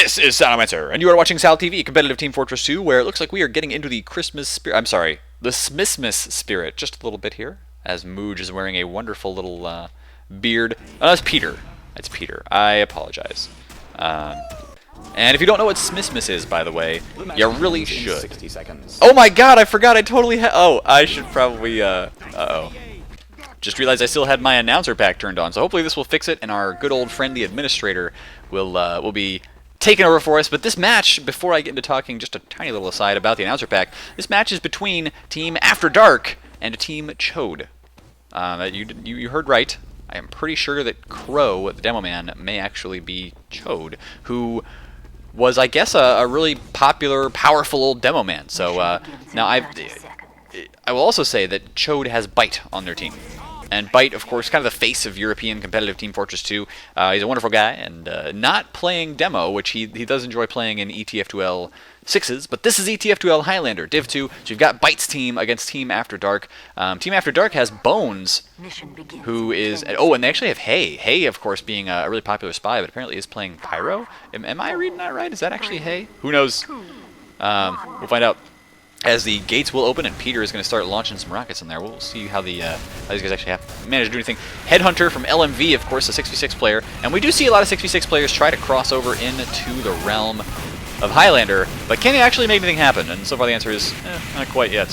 This is Salamancer, and you are watching SalTV, competitive Team Fortress 2, where it looks like we are getting into the Christmas spirit. I'm sorry, the Smissmas spirit, just a little bit here, as Mooj is wearing a wonderful little beard. Oh, that's Peter. That's Peter. I apologize. And if you don't know what Smissmas is, by the way, you really should. 60 seconds. Oh my god, I forgot I totally had... Oh, I should probably, uh-oh. Just realized I still had my announcer pack turned on, so hopefully this will fix it, and our good old friend, the administrator, will be taking over for us. But this match, before I get into talking just a tiny little aside about the announcer pack, this match is between Team After Dark and Team Chode. You heard right. I am pretty sure that Crow, the demo man, may actually be Chode, who was, I guess, a really popular, powerful old demo man. So now I will also say that Chode has Bite on their team. And Bite, of course, kind of the face of European competitive Team Fortress 2. He's a wonderful guy, and not playing demo, which he does enjoy playing in ETF2L 6s, but this is ETF2L Highlander, Div 2, so you've got Bite's team against Team After Dark. Team After Dark has Bones, who is... Oh, and they actually have Hay. Hay, of course, being a really popular spy, but apparently is playing Pyro. Am I reading that right? Is that actually Hay? Who knows? We'll find out as the gates will open, and Peter is going to start launching some rockets in there. We'll see how these guys actually have managed to do anything. Headhunter from LMV, of course, a 6v6 player, and we do see a lot of 6v6 players try to cross over into the realm of Highlander, but can he actually make anything happen? And so far the answer is, not quite yet.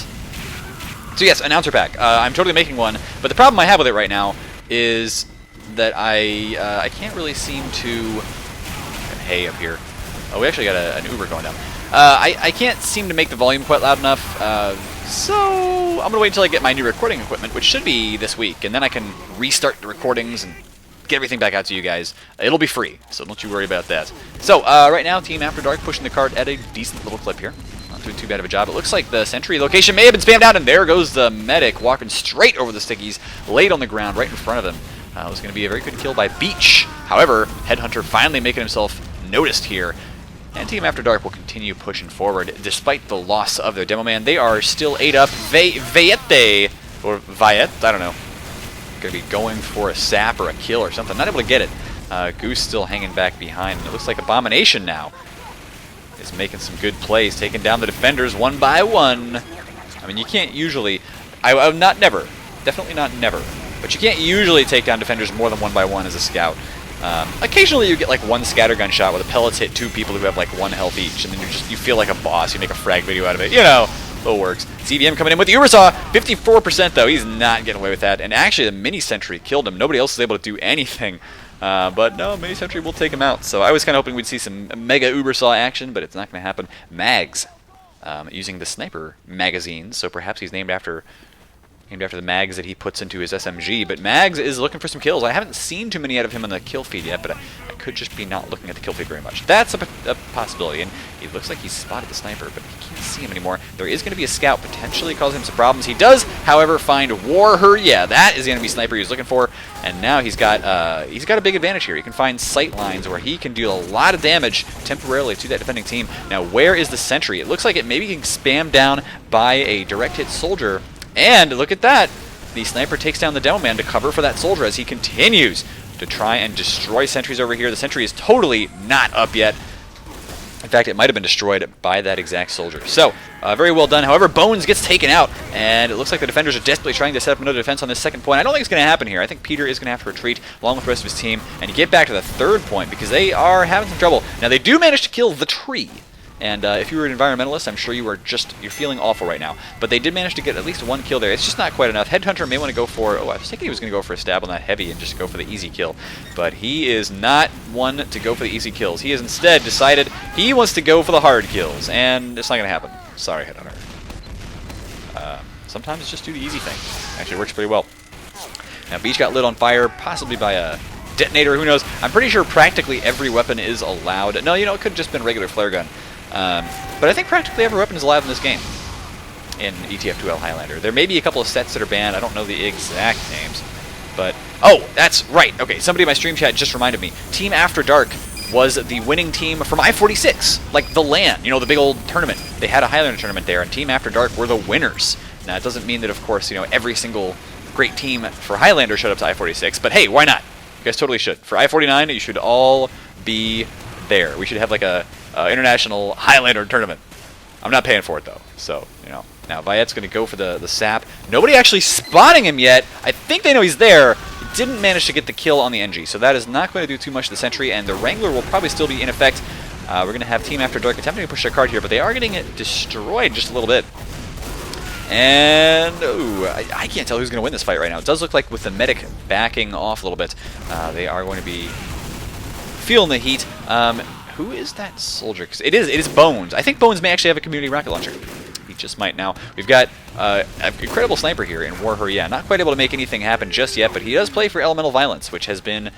So yes, announcer pack. I'm totally making one, but the problem I have with it right now is that I can't really seem to... Hay up here. Oh, we actually got an Uber going down. I can't seem to make the volume quite loud enough, so I'm going to wait until I get my new recording equipment, which should be this week, and then I can restart the recordings and get everything back out to you guys. It'll be free, so don't you worry about that. So, right now, Team After Dark pushing the cart at a decent little clip here. Not doing too bad of a job. It looks like the sentry location may have been spammed out, and there goes the medic, walking straight over the stickies, laid on the ground right in front of him. It was going to be a very good kill by Beach. However, Headhunter finally making himself noticed here. And Team After Dark will continue pushing forward. Despite the loss of their demo man, they are still 8 up. Vayette, or Viet, I don't know. Going to be going for a sap or a kill or something. Not able to get it. Goose still hanging back behind. It looks like Abomination now is making some good plays, taking down the defenders one by one. I mean, you can't usually... never. Definitely not never. But you can't usually take down defenders more than one by one as a scout. Occasionally you get like one scattergun shot where the pellets hit 2 people who have like 1 health each, and then you feel like a boss. You make a frag video out of it. You know, it works. CVM coming in with the Ubersaw, 54% though. He's not getting away with that. And actually the mini sentry killed him. Nobody else is able to do anything. But no, mini sentry will take him out. So I was kind of hoping we'd see some mega Ubersaw action, but it's not going to happen. Mags, using the sniper magazines, so perhaps he's named after the mags that he puts into his SMG, but Mags is looking for some kills. I haven't seen too many out of him on the kill feed yet, but I could just be not looking at the kill feed very much. That's a possibility, and it looks like he's spotted the sniper, but he can't see him anymore. There is going to be a scout potentially causing him some problems. He does, however, find Warher. Yeah, that is the enemy sniper he was looking for, and now he's got a big advantage here. He can find sight lines where he can do a lot of damage temporarily to that defending team. Now, where is the sentry? It looks like it maybe can spam down by a direct hit soldier. And look at that! The sniper takes down the demo man to cover for that soldier as he continues to try and destroy sentries over here. The sentry is totally not up yet. In fact, it might have been destroyed by that exact soldier. So, very well done. However, Bones gets taken out, and it looks like the defenders are desperately trying to set up another defense on this second point. I don't think it's going to happen here. I think Peter is going to have to retreat along with the rest of his team and get back to the third point because they are having some trouble. Now, they do manage to kill the tree. And if you were an environmentalist, I'm sure you're feeling awful right now. But they did manage to get at least 1 kill there. It's just not quite enough. Headhunter may want to go for... Oh, I was thinking he was going to go for a stab on that heavy and just go for the easy kill. But he is not one to go for the easy kills. He has instead decided he wants to go for the hard kills. And it's not going to happen. Sorry, Headhunter. Sometimes just do the easy thing. Actually works pretty well. Now, Beach got lit on fire, possibly by a detonator. Who knows? I'm pretty sure practically every weapon is allowed. No, you know, it could have just been a regular flare gun. But I think practically every weapon is allowed in this game in ETF2L Highlander. There may be a couple of sets that are banned. I don't know the exact names. But, oh, that's right. Okay, somebody in my stream chat just reminded me. Team After Dark was the winning team from I-46, like the LAN, you know, the big old tournament. They had a Highlander tournament there, and Team After Dark were the winners. Now, it doesn't mean that, of course, you know, every single great team for Highlander showed up to I-46, but hey, why not? You guys totally should. For I-49, you should all be there. We should have like a international Highlander tournament. I'm not paying for it though, so you know. Now Viet's going to go for the sap. Nobody actually spotting him yet. I think they know he's there. He didn't manage to get the kill on the NG, so that is not going to do too much to the sentry, and the Wrangler will probably still be in effect. We're going to have Team After Dark attempting to push their card here, but they are getting it destroyed just a little bit. And ooh, I can't tell who's going to win this fight right now. It does look like with the medic backing off a little bit, they are going to be feeling the heat. Who is that soldier? 'Cause it is Bones. I think Bones may actually have a community rocket launcher. He just might now. We've got an incredible sniper here in Warher. Yeah, not quite able to make anything happen just yet, but he does play for Elemental Violence, which has been...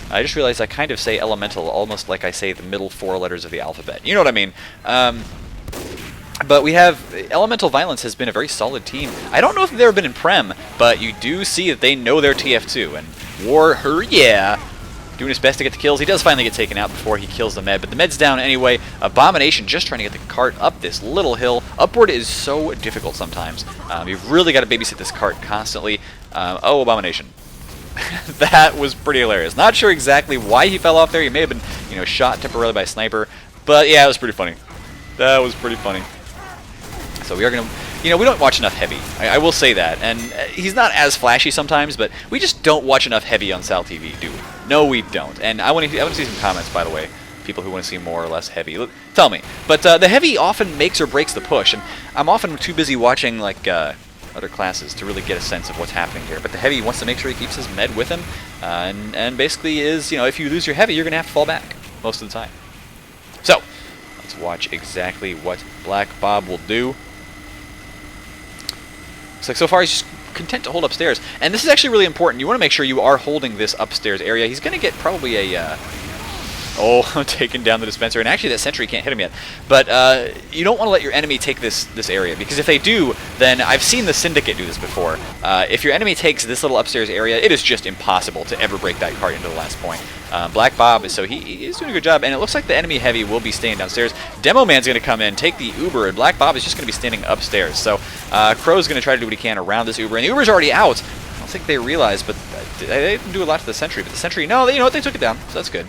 I just realized I kind of say elemental almost like I say the middle 4 letters of the alphabet. You know what I mean? But we have... Elemental Violence has been a very solid team. I don't know if they've ever been in Prem, but you do see that they know their TF2. And Warher, yeah... doing his best to get the kills. He does finally get taken out before he kills the med, but the med's down anyway. Abomination just trying to get the cart up this little hill. Upward is so difficult sometimes. You've really got to babysit this cart constantly. Oh, Abomination. That was pretty hilarious. Not sure exactly why he fell off there. He may have been, you know, shot temporarily by a sniper, but yeah, it was pretty funny. That was pretty funny. So we are going to... You know, we don't watch enough Heavy. I will say that. And he's not as flashy sometimes, but we just don't watch enough Heavy on SalTV, do we? No, we don't. And I want to see some comments, by the way. People who want to see more or less Heavy. Tell me. But the Heavy often makes or breaks the push, and I'm often too busy watching, like, other classes to really get a sense of what's happening here. But the Heavy wants to make sure he keeps his med with him, and basically is, you know, if you lose your Heavy, you're going to have to fall back most of the time. So, let's watch exactly what Black Bob will do. Looks like so far he's just content to hold upstairs. And this is actually really important. You want to make sure you are holding this upstairs area. He's going to get probably a... Oh, taking down the dispenser. And actually that sentry can't hit him yet. But you don't want to let your enemy take this area. Because if they do, then I've seen the Syndicate do this before. If your enemy takes this little upstairs area, it is just impossible to ever break that cart into the last point. Black Bob, so he is doing a good job. And it looks like the enemy Heavy will be staying downstairs. Demo Man's going to come in, take the Uber, and Black Bob is just going to be standing upstairs. So Crow's going to try to do what he can around this Uber. And the Uber's already out. I don't think they realized, but they didn't do a lot to the sentry. But the sentry, no, you know what, they took it down. So that's good.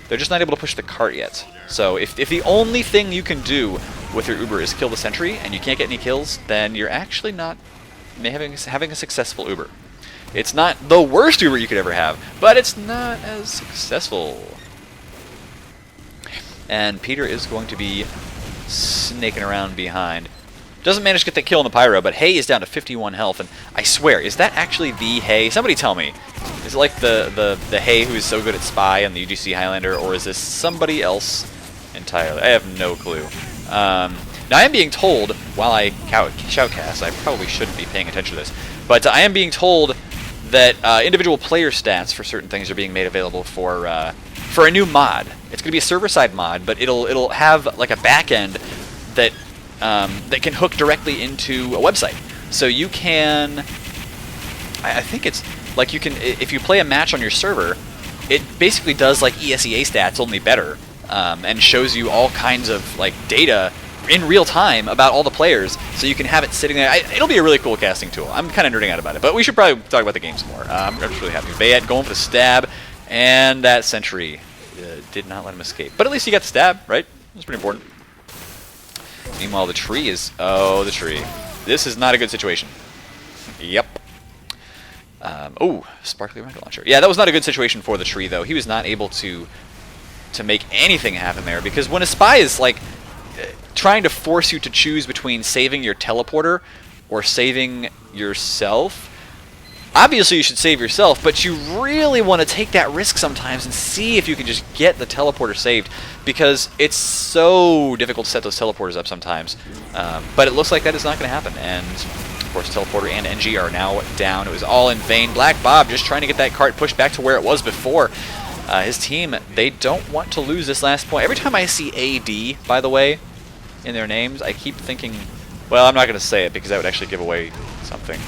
They're just not able to push the cart yet. So if the only thing you can do with your Uber is kill the sentry, and you can't get any kills, then you're actually not having a successful Uber. It's not the worst Uber you could ever have, but it's not as successful. And Peter is going to be snaking around behind. Doesn't manage to get the kill on the Pyro, but Hay is down to 51 health, and I swear, is that actually the Hay? Somebody tell me. Is it like the Hay who is so good at Spy and the UGC Highlander, or is this somebody else entirely? I have no clue. Now, I am being told, while I shoutcast, I probably shouldn't be paying attention to this, but I am being told that individual player stats for certain things are being made available for a new mod. It's going to be a server-side mod, but it'll have like a back-end that that can hook directly into a website. So you can, I think it's like you can, if you play a match on your server, it basically does like ESEA stats, only better, and shows you all kinds of like data in real time about all the players, so you can have it sitting there. It'll be a really cool casting tool. I'm kind of nerding out about it, but we should probably talk about the game some more. I'm just really happy. Bayet going for the stab, and that sentry did not let him escape. But at least he got the stab, right? That's pretty important. Meanwhile, the tree is... Oh, the tree. This is not a good situation. Yep. Oh, sparkly rocket launcher. Yeah, that was not a good situation for the tree, though. He was not able to make anything happen there, because when a spy is, like, trying to force you to choose between saving your teleporter or saving yourself, obviously you should save yourself, but you really want to take that risk sometimes and see if you can just get the teleporter saved, because it's so difficult to set those teleporters up sometimes. But it looks like that is not going to happen, and of course teleporter and NG are now down. It was all in vain. Black Bob just trying to get that cart pushed back to where it was before. His team, they don't want to lose this last point. Every time I see AD, by the way, in their names, I keep thinking, well, I'm not going to say it because that would actually give away something.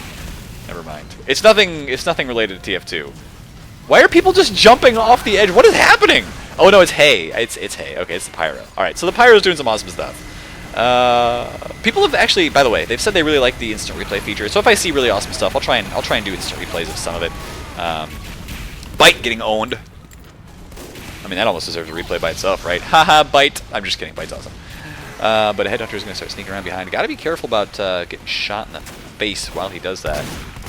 Never mind. It's nothing related to TF2. Why are people just jumping off the edge? What is happening? Oh no, it's Hay. It's Hay. Okay, it's the Pyro. Alright, so the Pyro's doing some awesome stuff. People have actually, by the way, they've said they really like the instant replay feature. So if I see really awesome stuff, I'll try and do instant replays of some of it. Bite getting owned. I mean, that almost deserves a replay by itself, right? Haha, bite. I'm just kidding. Bite's awesome. But Headhunter's going to start sneaking around behind. Got to be careful about getting shot in the face while he does that.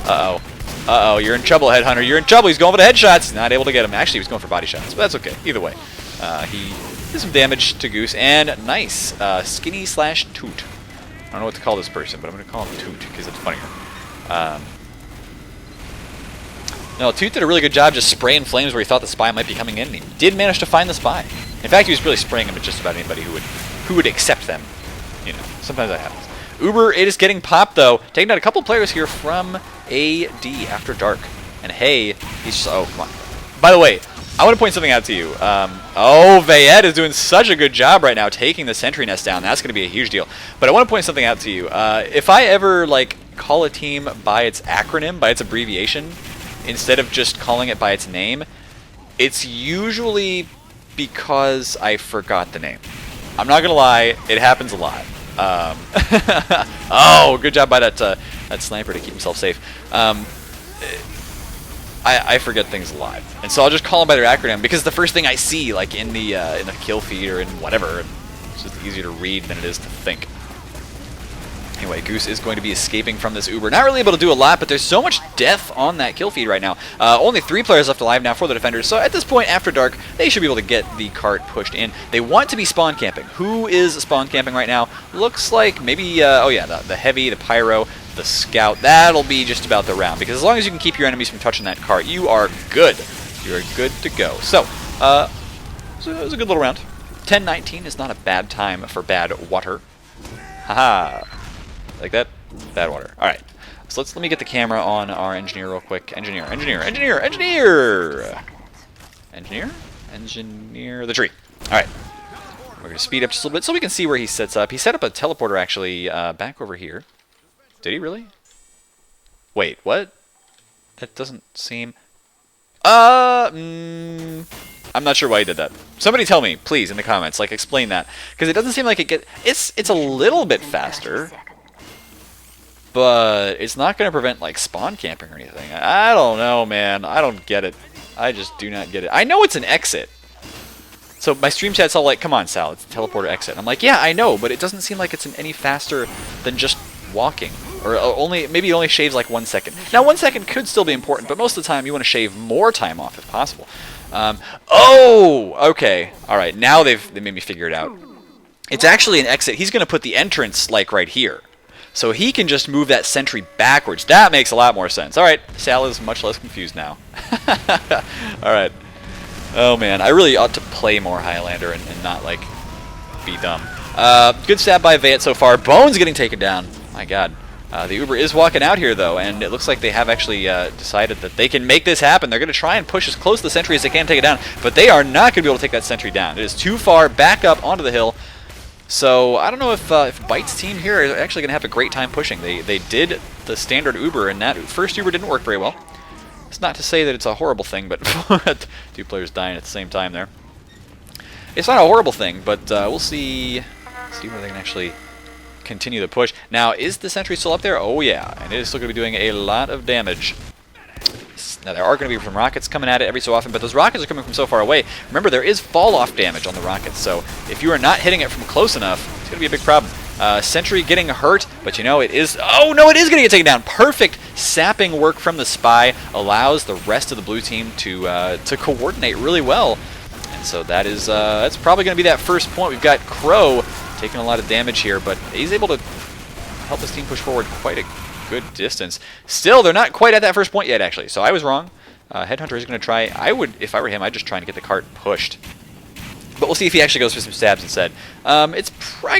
Uh-oh. Uh-oh, you're in trouble, Headhunter. You're in trouble. He's going for the headshots. He's not able to get him. Actually, he was going for body shots, but that's okay. Either way. He did some damage to Goose. And nice. Skinny slash Toot. I don't know what to call this person, but I'm going to call him Toot because it's funnier. No, Toot did a really good job just spraying flames where he thought the spy might be coming in, and he did manage to find the spy. In fact, he was really spraying them at just about anybody who would accept them. You know, sometimes that happens. Uber, it is getting popped, though. Taking out a couple players here from AD After Dark. And hey, he's just... Oh, come on. By the way, I want to point something out to you. Oh, Vayed is doing such a good job right now taking the sentry nest down. That's going to be a huge deal. But I want to point something out to you. If I ever, like, call a team by its acronym, by its abbreviation, instead of just calling it by its name, it's usually because I forgot the name. I'm not going to lie, it happens a lot. Oh, good job by that sniper to keep himself safe. I forget things a lot, and so I'll just call them by their acronym because the first thing I see, like in the kill feed or in whatever, it's just easier to read than it is to think. Anyway, Goose is going to be escaping from this Uber. Not really able to do a lot, but there's so much death on that kill feed right now. Only 3 players left alive now for the defenders, so at this point, after dark, they should be able to get the cart pushed in. They want to be spawn camping. Who is spawn camping right now? Looks like maybe, oh yeah, the heavy, the pyro, the scout. That'll be just about the round, because as long as you can keep your enemies from touching that cart, you are good. You are good to go. So, it was a good little round. 10-19 is not a bad time for bad water. Haha. Like that? Bad water. Alright. So let me get the camera on our engineer real quick. Engineer the tree. Alright. We're going to speed up just a little bit so we can see where he sets up. He set up a teleporter actually back over here. Did he really? Wait, what? That doesn't seem... I'm not sure why he did that. Somebody tell me, please, in the comments. Like, explain that. Because it doesn't seem like it gets... It's a little bit faster. But it's not going to prevent, like, spawn camping or anything. I don't know, man. I don't get it. I just do not get it. I know it's an exit. So my stream chat's all like, come on, Sal, it's a teleporter exit. And I'm like, yeah, I know, but it doesn't seem like it's any faster than just walking. Or maybe it only shaves, like, 1 second. Now, 1 second could still be important, but most of the time you want to shave more time off if possible. Oh! Okay. All right, now they made me figure it out. It's actually an exit. He's going to put the entrance, like, right here. So he can just move that sentry backwards. That makes a lot more sense. All right, Sal is much less confused now. All right. Oh, man. I really ought to play more Highlander and not, like, be dumb. Good stab by Vayet so far. Bones getting taken down. My God. The Uber is walking out here, though, and it looks like they have actually decided that they can make this happen. They're going to try and push as close to the sentry as they can to take it down, but they are not going to be able to take that sentry down. It is too far back up onto the hill. So I don't know if Bite's team here is actually going to have a great time pushing. They did the standard Uber, and that first Uber didn't work very well. It's not to say that it's a horrible thing, but 2 players dying at the same time there. It's not a horrible thing, but we'll see whether they can actually continue the push. Now, is the sentry still up there? Oh yeah, and it is still going to be doing a lot of damage. Now, there are going to be some rockets coming at it every so often, but those rockets are coming from so far away. Remember, there is fall-off damage on the rockets, so if you are not hitting it from close enough, it's going to be a big problem. Sentry getting hurt, but you know, it is... Oh, no, it is going to get taken down. Perfect sapping work from the spy allows the rest of the blue team to coordinate really well. And so that is that's probably going to be that first point. We've got Crow taking a lot of damage here, but he's able to help his team push forward quite a good distance. Still, they're not quite at that first point yet, actually, so I was wrong. Headhunter is going to try... if I were him, I'd just try to get the cart pushed. But we'll see if he actually goes for some stabs instead. I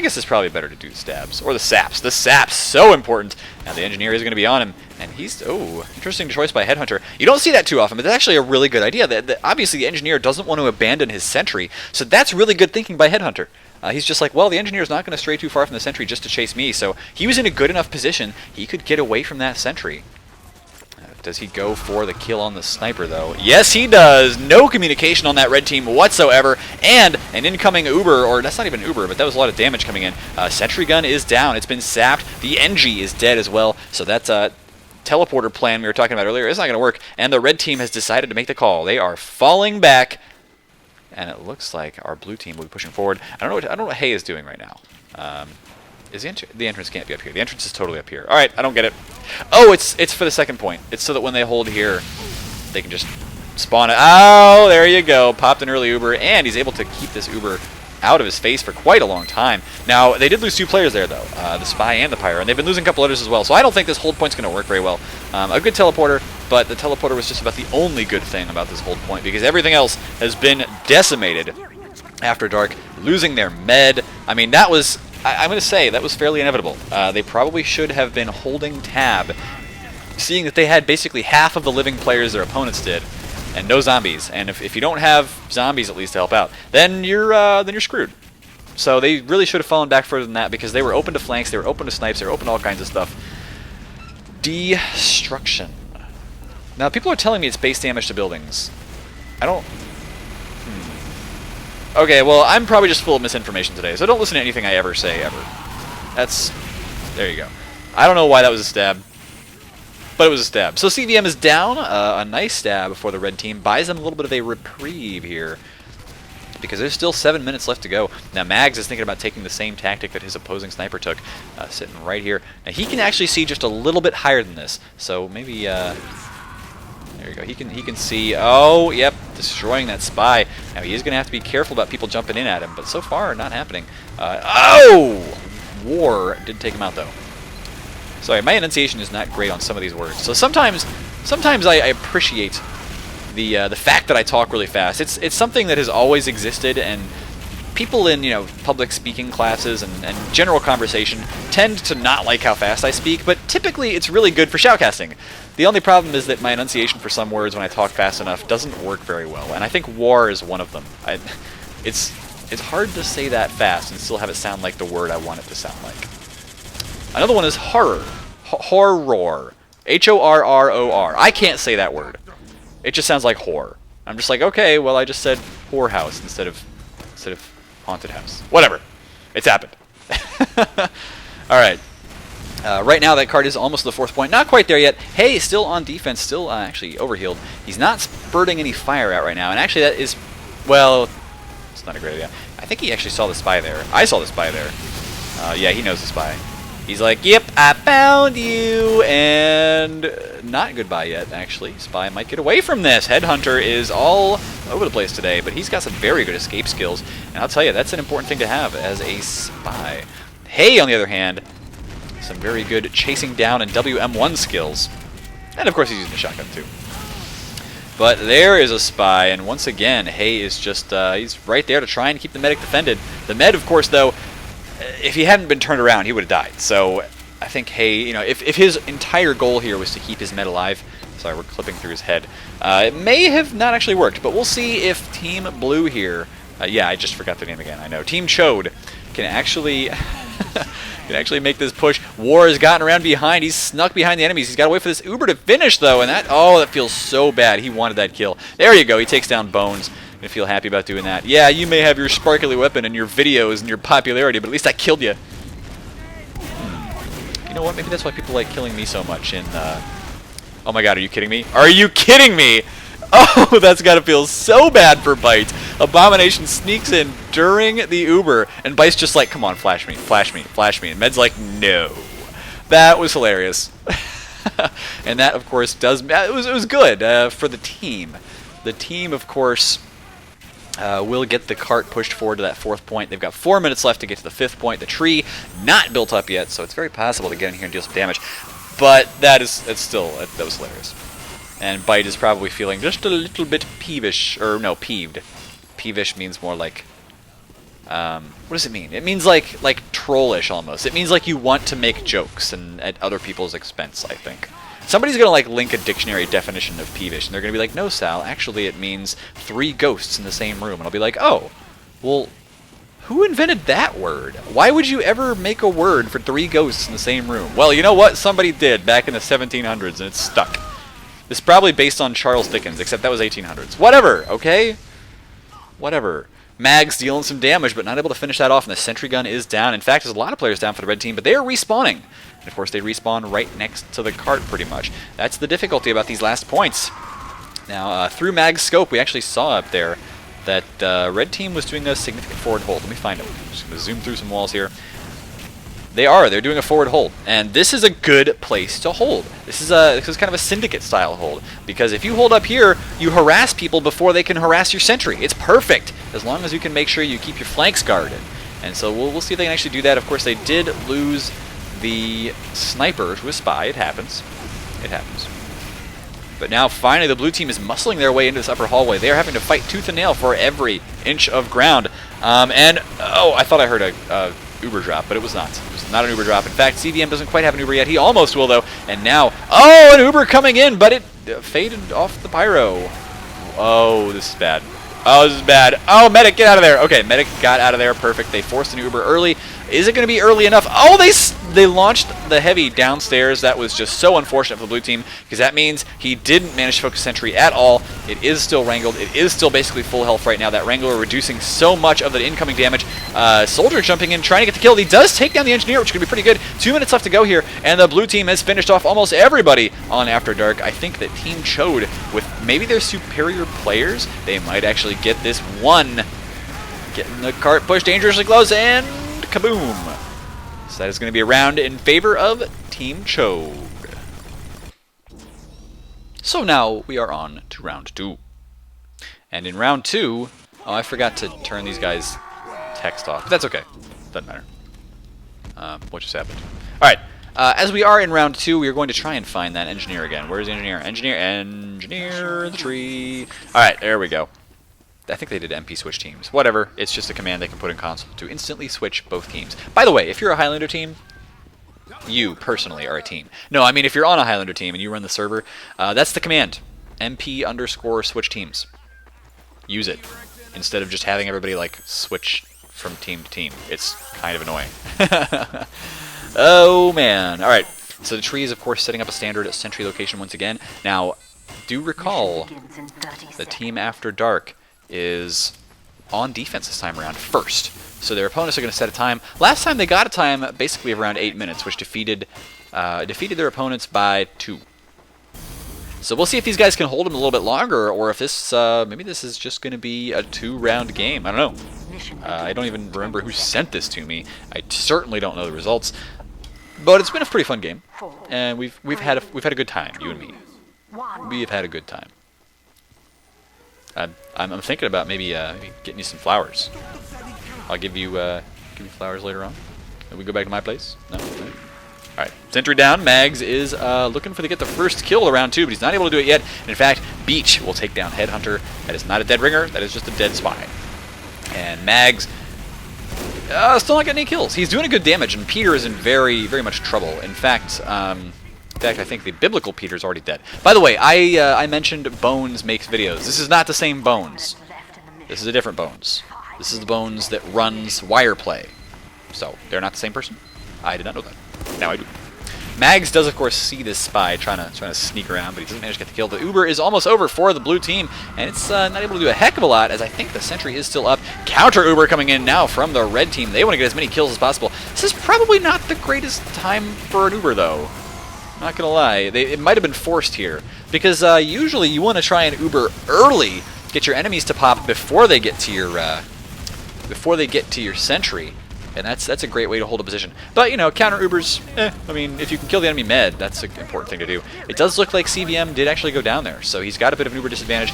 guess it's probably better to do the stabs. Or the saps. The saps, so important. Now the engineer is going to be on him. And he's... Oh, interesting choice by Headhunter. You don't see that too often, but that's actually a really good idea. Obviously, the engineer doesn't want to abandon his sentry, so that's really good thinking by Headhunter. He's just like, well, the engineer's not going to stray too far from the sentry just to chase me, so he was in a good enough position. He could get away from that sentry. Does he go for the kill on the sniper, though? Yes, he does. No communication on that red team whatsoever. And an incoming Uber, or that's not even Uber, but that was a lot of damage coming in. Sentry gun is down. It's been sapped. The NG is dead as well. So that's a teleporter plan we were talking about earlier. It's not going to work. And the red team has decided to make the call. They are falling back. And it looks like our blue team will be pushing forward. I don't know what Hay is doing right now. Is the entrance can't be up here. The entrance is totally up here. All right, I don't get it. Oh, it's for the second point. It's so that when they hold here, they can just spawn it. Oh, there you go. Popped an early Uber, and he's able to keep this Uber out of his face for quite a long time. Now, they did lose 2 players there, though, the Spy and the Pyro, and they've been losing a couple others as well, so I don't think this hold point's going to work very well. A good teleporter, but the teleporter was just about the only good thing about this hold point, because everything else has been decimated after dark, losing their med. I mean, that was, I'm going to say, that was fairly inevitable. They probably should have been holding tab, seeing that they had basically half of the living players their opponents did, and no zombies. And if you don't have zombies at least to help out, then you're screwed. So they really should have fallen back further than that, because they were open to flanks, they were open to snipes, they were open to all kinds of stuff. Destruction. Now people are telling me it's base damage to buildings. I don't... Okay, well, I'm probably just full of misinformation today, so don't listen to anything I ever say, ever. That's... There you go. I don't know why that was a stab, but it was a stab. So CVM is down. A nice stab for the red team. Buys them a little bit of a reprieve here, because there's still 7 minutes left to go. Now Mags is thinking about taking the same tactic that his opposing sniper took, sitting right here. Now he can actually see just a little bit higher than this, so maybe... There you go. He can see. Oh, yep, destroying that Spy. Now he is going to have to be careful about people jumping in at him, but so far not happening. Oh! War did take him out though. Sorry, my enunciation is not great on some of these words. So sometimes I appreciate the fact that I talk really fast. It's something that has always existed, and people in public speaking classes and general conversation tend to not like how fast I speak, but typically it's really good for shoutcasting. The only problem is that my enunciation for some words when I talk fast enough doesn't work very well, and I think war is one of them. It's hard to say that fast and still have it sound like the word I want it to sound like. Another one is horror. Horror. H-O-R-R-O-R. I can't say that word. It just sounds like whore. I'm just like, okay, well I just said whorehouse instead of haunted house. Whatever. It's happened. Alright. Right now that card is almost to the 4th point. Not quite there yet. Hay is still on defense, still actually overhealed. He's not spurting any fire out right now, and actually that is, well, it's not a great idea. I think he actually saw the Spy there. I saw the Spy there. Yeah, he knows the Spy. He's like, yep, I found you, and not goodbye yet, actually. Spy might get away from this. Headhunter is all over the place today, but he's got some very good escape skills, and I'll tell you, that's an important thing to have as a Spy. Hay, on the other hand, some very good chasing down and WM1 skills. And of course he's using the shotgun too. But there is a Spy, and once again, Hay is just, he's right there to try and keep the medic defended. The med, of course, though, if he hadn't been turned around, he would have died. So I think Hay, if his entire goal here was to keep his med alive, sorry, we're clipping through his head, it may have not actually worked, but we'll see if Team Blue here, yeah, I just forgot the name again, I know, Team Chode can actually... can actually make this push. War has gotten around behind. He's snuck behind the enemies. He's got to wait for this Uber to finish, though, and that, oh, that feels so bad. He wanted that kill. There you go. He takes down Bones. Gonna feel happy about doing that. Yeah, you may have your sparkly weapon and your videos and your popularity, but at least I killed you. You know what? Maybe that's why people like killing me so much in, oh my god, are you kidding me? Are you kidding me? Oh, that's gotta feel so bad for Bite. Abomination sneaks in during the Uber, and Bite's just like, come on, flash me, flash me, flash me. And Med's like, no. That was hilarious. And that, of course, does... It was good for the team. The team, of course, will get the cart pushed forward to that 4th point. They've got 4 minutes left to get to the 5th point. The tree not built up yet, so it's very possible to get in here and deal some damage. But that was hilarious. And Bite is probably feeling just a little bit peevish, or no, peeved. Peevish means more like, what does it mean? It means like trollish almost. It means like you want to make jokes and at other people's expense, I think. Somebody's gonna like link a dictionary definition of peevish, and they're gonna be like, no, Sal, actually it means 3 ghosts in the same room. And I'll be like, oh, well, who invented that word? Why would you ever make a word for 3 ghosts in the same room? Well, you know what? Somebody did back in the 1700s, and it's stuck. This is probably based on Charles Dickens, except that was 1800s. Whatever, okay? Whatever. Mag's dealing some damage, but not able to finish that off, and the sentry gun is down. In fact, there's a lot of players down for the red team, but they are respawning. And of course, they respawn right next to the cart, pretty much. That's the difficulty about these last points. Now, through Mag's scope, we actually saw up there that red team was doing a significant forward hold. Let me find them. I'm just going to zoom through some walls here. They're doing a forward hold, and this is a good place to hold. This is kind of a syndicate style hold, because if you hold up here, you harass people before they can harass your sentry. It's perfect, as long as you can make sure you keep your flanks guarded. And so we'll see if they can actually do that. Of course, they did lose the sniper to a spy. It happens. It happens. But now, finally, the blue team is muscling their way into this upper hallway. They are having to fight tooth and nail for every inch of ground. Oh, I thought I heard a Uber drop, but it was not. It was not an Uber drop. In fact, CVM doesn't quite have an Uber yet. He almost will, though. And now, oh, an Uber coming in, but it faded off the pyro. Oh, this is bad. Oh, this is bad. Oh, medic, get out of there. Okay, medic got out of there. Perfect. They forced an Uber early. Is it going to be early enough? Oh, they launched the heavy downstairs. That was just so unfortunate for the blue team, because that means he didn't manage to focus sentry at all. It is still wrangled. It is still basically full health right now. That wrangler reducing so much of the incoming damage. Soldier jumping in, trying to get the kill. He does take down the engineer, which could be pretty good. 2 minutes left to go here, and the blue team has finished off almost everybody on After Dark. I think that Team Chode, with maybe their superior players, they might actually get this one. Getting the cart pushed dangerously close, and kaboom! So that is going to be a round in favor of Team Chode. So now we are on to round 2. And in round 2, oh, I forgot to turn these guys' text off. But that's okay. Doesn't matter. What just happened? Alright, as we are in round 2, we are going to try and find that engineer again. Where's the engineer? Engineer in the tree. Alright, there we go. I think they did MP switch teams. Whatever, it's just a command they can put in console to instantly switch both teams. By the way, if you're a Highlander team, you personally are a team. No, I mean if you're on a Highlander team and you run the server, that's the command. MP_ switch teams. Use it instead of just having everybody like switch from team to team. It's kind of annoying. Oh man. Alright, so the tree is of course setting up a standard sentry location once again. Now, do recall the team After Dark is on defense this time around first. So their opponents are going to set a time. Last time they got a time basically of around 8 minutes, which defeated their opponents by 2. So we'll see if these guys can hold them a little bit longer, or if this maybe this is just going to be a 2-round game. I don't know. I don't even remember who sent this to me. I certainly don't know the results. But it's been a pretty fun game, and we've had a good time, you and me. We have had a good time. I'm thinking about maybe getting you some flowers. I'll give you flowers later on. Can we go back to my place? No. All right. Sentry down. Mags is looking to get the first kill around 2, but he's not able to do it yet. And in fact, Beach will take down Headhunter. That is not a dead ringer. That is just a dead spy. And Mags still not getting any kills. He's doing a good damage, and Peter is in very, very much trouble. In fact, I think the biblical Peter's already dead. By the way, I mentioned Bones makes videos. This is not the same Bones. This is a different Bones. This is the Bones that runs Wireplay. So, they're not the same person? I did not know that. Now I do. Mags does, of course, see this spy trying to sneak around, but he doesn't manage to get the kill. The Uber is almost over for the blue team, and it's not able to do a heck of a lot, as I think the sentry is still up. Counter Uber coming in now from the red team. They want to get as many kills as possible. This is probably not the greatest time for an Uber, though. Not gonna lie, it might have been forced here, because usually you want to try and Uber early, get your enemies to pop before they get to your sentry, and that's a great way to hold a position. But you know, counter Ubers, I mean, if you can kill the enemy med, that's an important thing to do. It does look like CVM did actually go down there, so he's got a bit of an Uber disadvantage.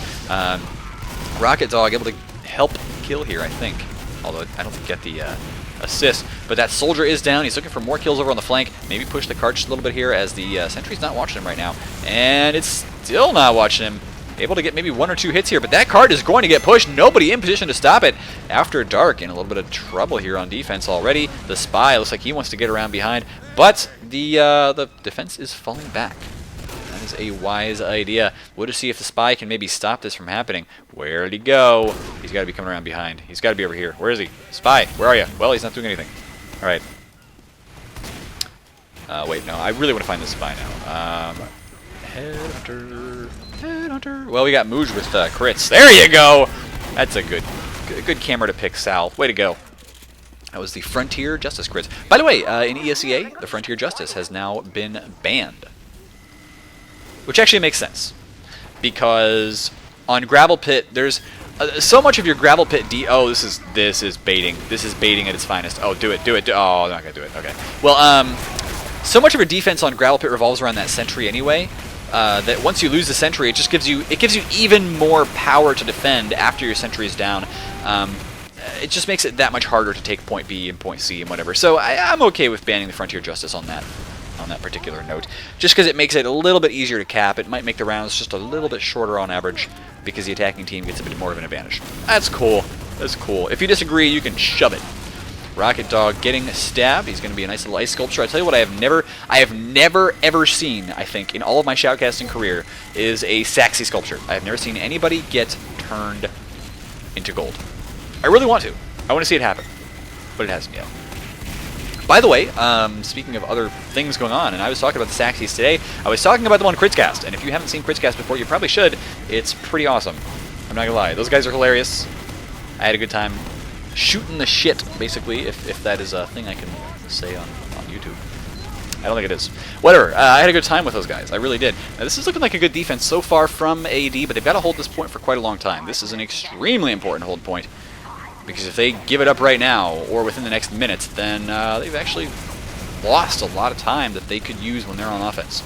Rocket Dog able to help kill here, I think, although I don't get the assist, but that soldier is down. He's looking for more kills over on the flank. Maybe push the cart just a little bit here, as the sentry's not watching him right now, and it's still not watching him. Able to get maybe 1 or 2 hits here, but that cart is going to get pushed. Nobody in position to stop it. After Dark in a little bit of trouble here on defense already. The spy looks like he wants to get around behind, but the defense is falling back. That is a wise idea. We'll just see if the spy can maybe stop this from happening. Where'd he go? He's got to be coming around behind. He's got to be over here. Where is he? Spy, where are you? Well, he's not doing anything. All right. Wait, no, I really want to find this spy now. Headhunter. Well, we got Mooj with crits. There you go! That's a good camera to pick, Sal. Way to go. That was the Frontier Justice crits. By the way, in ESEA, the Frontier Justice has now been banned. Which actually makes sense. Because on Gravel Pit, there's So much of your gravel pit oh, this is baiting. This is baiting at its finest. Oh, do it. Oh, I'm not gonna do it. Okay. Well, so much of your defense on gravel pit revolves around that sentry anyway. That once you lose the sentry, it gives you even more power to defend after your sentry is down. It just makes it that much harder to take point B and point C and whatever. So I'm okay with banning the Frontier Justice on that particular note, just because it makes it a little bit easier to cap. It might make the rounds just a little bit shorter on average because the attacking team gets a bit more of an advantage. That's cool. That's cool. If you disagree, you can shove it. Rocket Dog getting stabbed. He's going to be a nice little ice sculpture. I tell you what, I have never ever seen, I think, in all of my shoutcasting career, is a Saxy sculpture. I have never seen anybody get turned into gold. I really want to. I want to see it happen, but it hasn't yet. By the way, speaking of other things going on, and I was talking about the Saxies today, I was talking about them on Critscast, and if you haven't seen Critscast before, you probably should. It's pretty awesome. I'm not gonna lie. Those guys are hilarious. I had a good time shooting the shit, basically, if that is a thing I can say on YouTube. I don't think it is. Whatever. I had a good time with those guys. I really did. Now, this is looking like a good defense so far from AD, but they've got to hold this point for quite a long time. This is an extremely important hold point, because if they give it up right now, or within the next minutes, then they've actually lost a lot of time that they could use when they're on offense.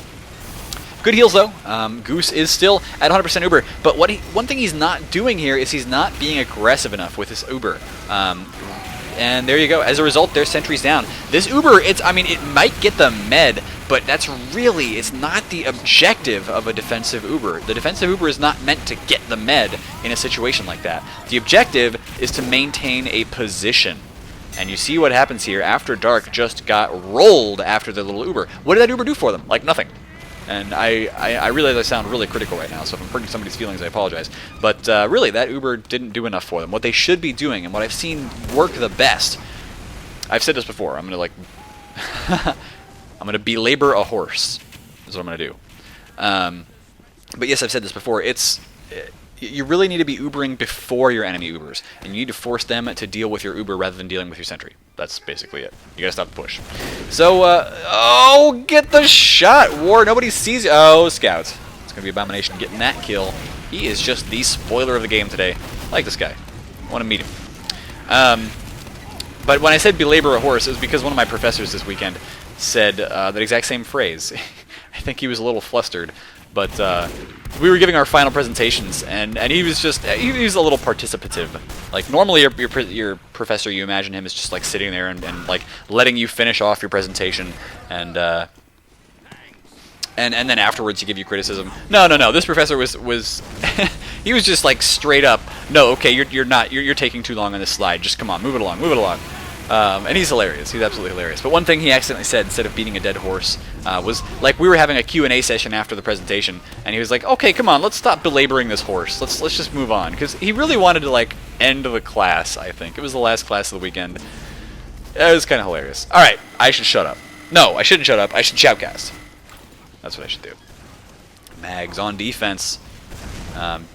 Good heals, though. Goose is still at 100% Uber, but one thing he's not doing here is he's not being aggressive enough with his Uber. And there you go. As a result, their sentry's down. This Uber, it might get the med, but it's not the objective of a defensive Uber. The defensive Uber is not meant to get the med in a situation like that. The objective is to maintain a position. And you see what happens here. After Dark just got rolled after the little Uber. What did that Uber do for them? Like, nothing. And I realize I sound really critical right now, so if I'm hurting somebody's feelings, I apologize. But really, that Uber didn't do enough for them. What they should be doing, and what I've seen work the best, I've said this before, I'm going to belabor a horse, is what I'm going to do. But yes, I've said this before, you really need to be Ubering before your enemy Ubers, and you need to force them to deal with your Uber rather than dealing with your sentry. That's basically it. You gotta stop the push. So, oh, get the shot, War. Nobody sees you. Oh, Scouts. It's gonna be Abomination getting that kill. He is just the spoiler of the game today. I like this guy. I want to meet him. But when I said belabor a horse, it was because one of my professors this weekend said that exact same phrase. I think he was a little flustered, but we were giving our final presentations, and he was he was a little participative. Like, normally your professor, you imagine him as just like sitting there and like letting you finish off your presentation, and then afterwards he give you criticism. No. This professor was he was just like straight up, no, okay, you're taking too long on this slide. Just come on, move it along. And he's hilarious. He's absolutely hilarious. But one thing he accidentally said instead of beating a dead horse was, like, we were having a Q&A session after the presentation, and he was like, okay, come on, let's stop belaboring this horse. Let's just move on. Because he really wanted to, like, end the class, I think. It was the last class of the weekend. It was kind of hilarious. All right, I should shut up. No, I shouldn't shut up. I should shoutcast. That's what I should do. Mags on defense.